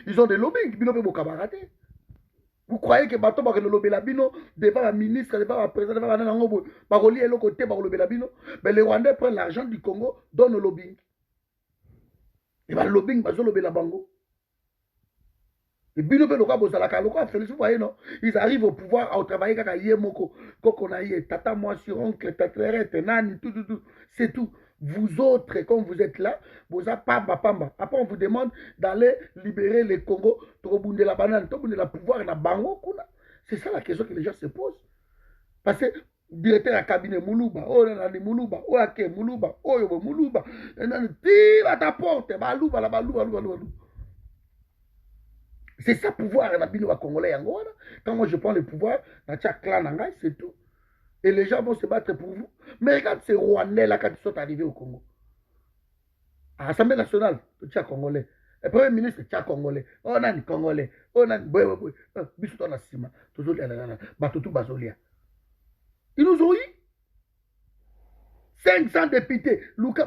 S1: Ils ont des lobbying, ils ont des camarades. Vous croyez que bateau va le lobby labino devant la ministre, devant la présidente, devant la nango, va relier le côté va le lobby labino. Mais les Rwandais prennent l'argent du Congo, donnent le lobbying. Et le lobbying va le lobby la bango. Et bino pe loka bozalaka loka Félix, vous voyez non, ils arrivent au pouvoir à travailler kaka yemoko, kokonaye, tata moi sur oncle, tatleret, nani, tout, c'est tout. Vous autres, comme vous êtes là, vous avez pamba. Après, on vous demande d'aller libérer les Congo, tobunde la banane, tobunde la pouvoir, la bango, c'est ça la question que les gens se posent. Parce que directeur à cabinet Moulouba, oh nani Moulouba, oh ake Moulouba, oh yobo Moulouba, nani tire à ta porte, balouba. C'est ça pouvoir na bino wa congolais yango. Quand moi je prends le pouvoir, na tia clan nangai, c'est tout. Et les gens vont se battre pour vous. Mais regarde ces Rwandais là quand ils sont arrivés au Congo. À l'Assemblée nationale, tu as Congolais. Le Premier ministre, tu as Congolais. Oh, non, Congolais. Oh, non, oui. Bisous, on a ciment. Toujours, Batutu Bazolia. Ils nous ont eu 500 députés. Luka,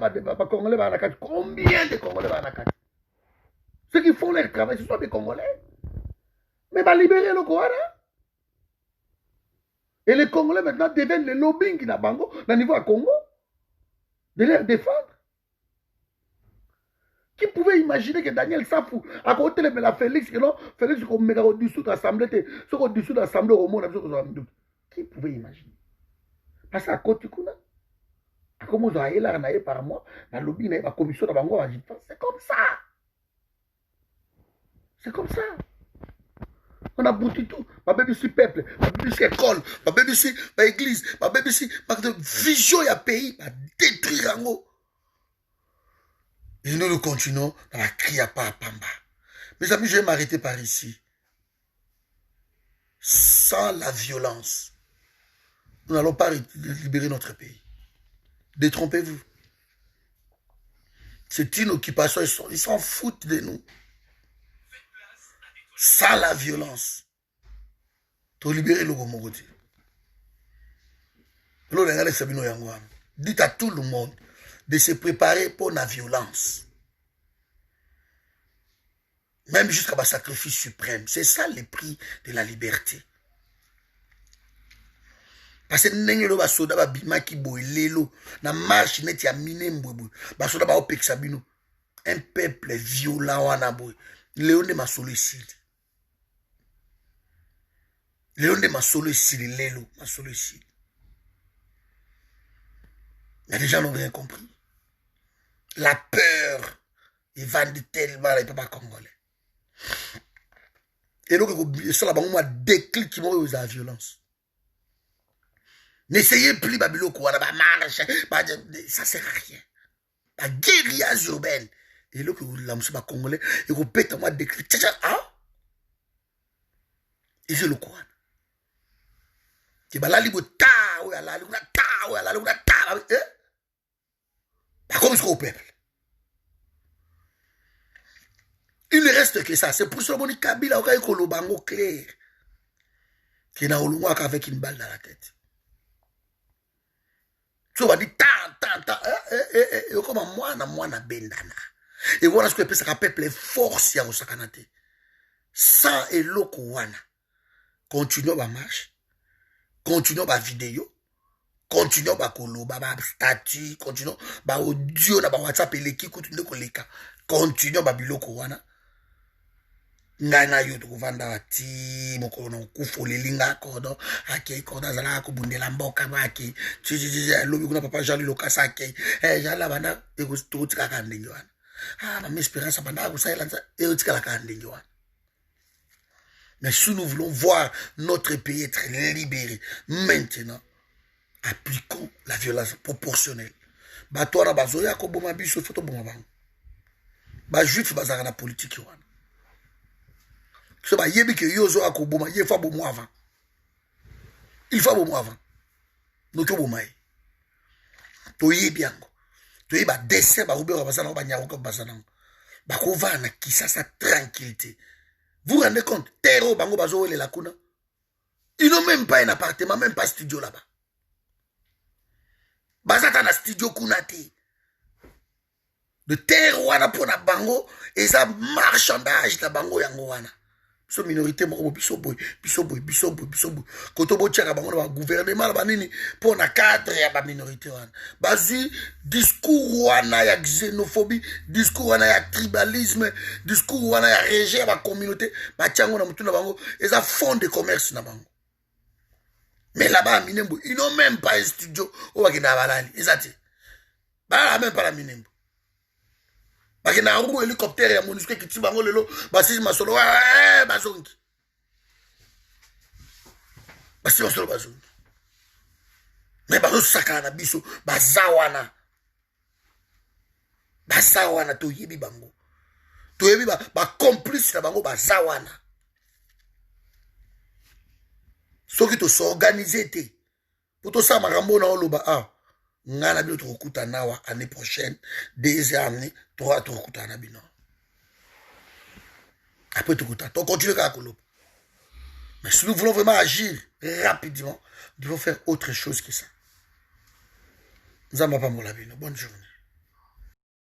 S1: Congolais, combien de Congolais va en ceux qui font leur travail, ce sont des Congolais. Mais va libérer le Kouara. Et les Congolais maintenant deviennent les lobbying dans Bango, dans le niveau à Congo, de les défendre. Qui pouvait imaginer que Daniel Safou, à côté de la Félix, que non, Félix, qu'on met au-dessous de l'Assemblée, ce au-dessous de l'Assemblée au monde, qui pouvait imaginer? Parce qu'à côté de ça, comme vous avez là, par mois, dans le lobby, la commission de Bango, c'est comme ça. C'est comme ça. On a bouti tout. Ma bébé ici peuple, ma bébé ici école, ma bébé ici ma église, ma bébé ici ma vision et pays, ma détruire en haut. Et nous continuons dans la crie à pas à Pamba. Mes amis, je vais m'arrêter par ici. Sans la violence, nous n'allons pas libérer notre pays. Détrompez-vous. C'est une occupation, ils s'en foutent de nous. Sans la violence, tu libérer le Gomoroti. Dites à tout le monde de se préparer pour la violence. Même jusqu'à un sacrifice suprême. C'est ça le prix de la liberté. Parce que nous basoda ba bimaki boelelo na marche net ya minembo basoda ba opekisa bino un peuple violent wana boy Léon de Masolo ici. Léon de Masolo ici, Lélo, Masolo ici. Mais les gens n'ont rien compris. La peur, ils vendent tellement les papas congolais. Et donc, ça là-bas, on m'a déclic qui m'ont eu la violence. N'essayez plus, Babiloko, ça sert à rien. La guérilla urbaine. Et là, la monsieur congolais, et vous pète moi déclic. Et je le crois. Comme au peuple. Il ne reste que ça. C'est pour ça que Kabila a eu le bango clair. Qui n'a pas avec une balle dans la tête. Tu vas dire tant. Et comme moi, na bendana. Et voilà ce que ça peuple est force ya osakanate. Sans eloko wana. Continuons ma marche. Continuons ma vidéo. Continuons ma koloba, ma statut, continuons ma audio, na ma WhatsApp et l'équipe continue koleka. Continuons ma biloko wana. Ngana yo to vanda ti moko no kufolelinga kodo ake koda zala ko bundela mboka baki lobi kuna papa Jean Lokasa ake jala bana e ko tutika ka ndingi wana ma espérance bana ko silence e tika ka ndingi wana. Mais si nous voulons voir notre pays être libéré maintenant, appliquons la violence proportionnelle. Ba toi bazoya ko boma biso photo boma bang. Ba juif bazara na politique wana. Ce ba yebi que yozo akoboma, il faut bon avant. Il faut bon avant. Donc boma. To yebi yango. To yebi ba dessin ba robert basana ba nyaro ko basana. Ba ko vana ki ça tranquillité. Vous vous rendez compte? Terre bango bazo le la kuna. Ils n'ont même pas un appartement, même pas studio là-bas. Bazata na studio kunati. De terre wana pona bango et ça marchandage na bango yango wana. So minorité mo biso boy. Kotobo tchaka bango na gouvernement la banini pona cadre ya ba minorité wana. Bazi discours wana ya xénophobie, discours wana ya tribalisme, discours wana ya rejet ba communauté, ba tchango na mutu na bango et ça fond de commerce na bango. Mais là-bas à Minembo, ils n'ont même pas un studio où ils n'ont même pas la Minembo. Ils n'ont pas un hélicoptère et un monusque qui tire bango lelo, basi masolo bazongi. Basi masolo bazongi. Mais bazo sakana biso, bazawana. Bazawana to yebi bango. To yebi ba complice na bango bazawana. Ce qui te s'organiser pour tout ça marambo na oloba ah ngana bi otokuta nawa année prochaine 2 années 3 tokuta na bino après tokuta to continuer à koloba. Mais si nous voulons vraiment agir rapidement, nous devons faire autre chose que ça. Nzamba pa mola bino. Bonne journée.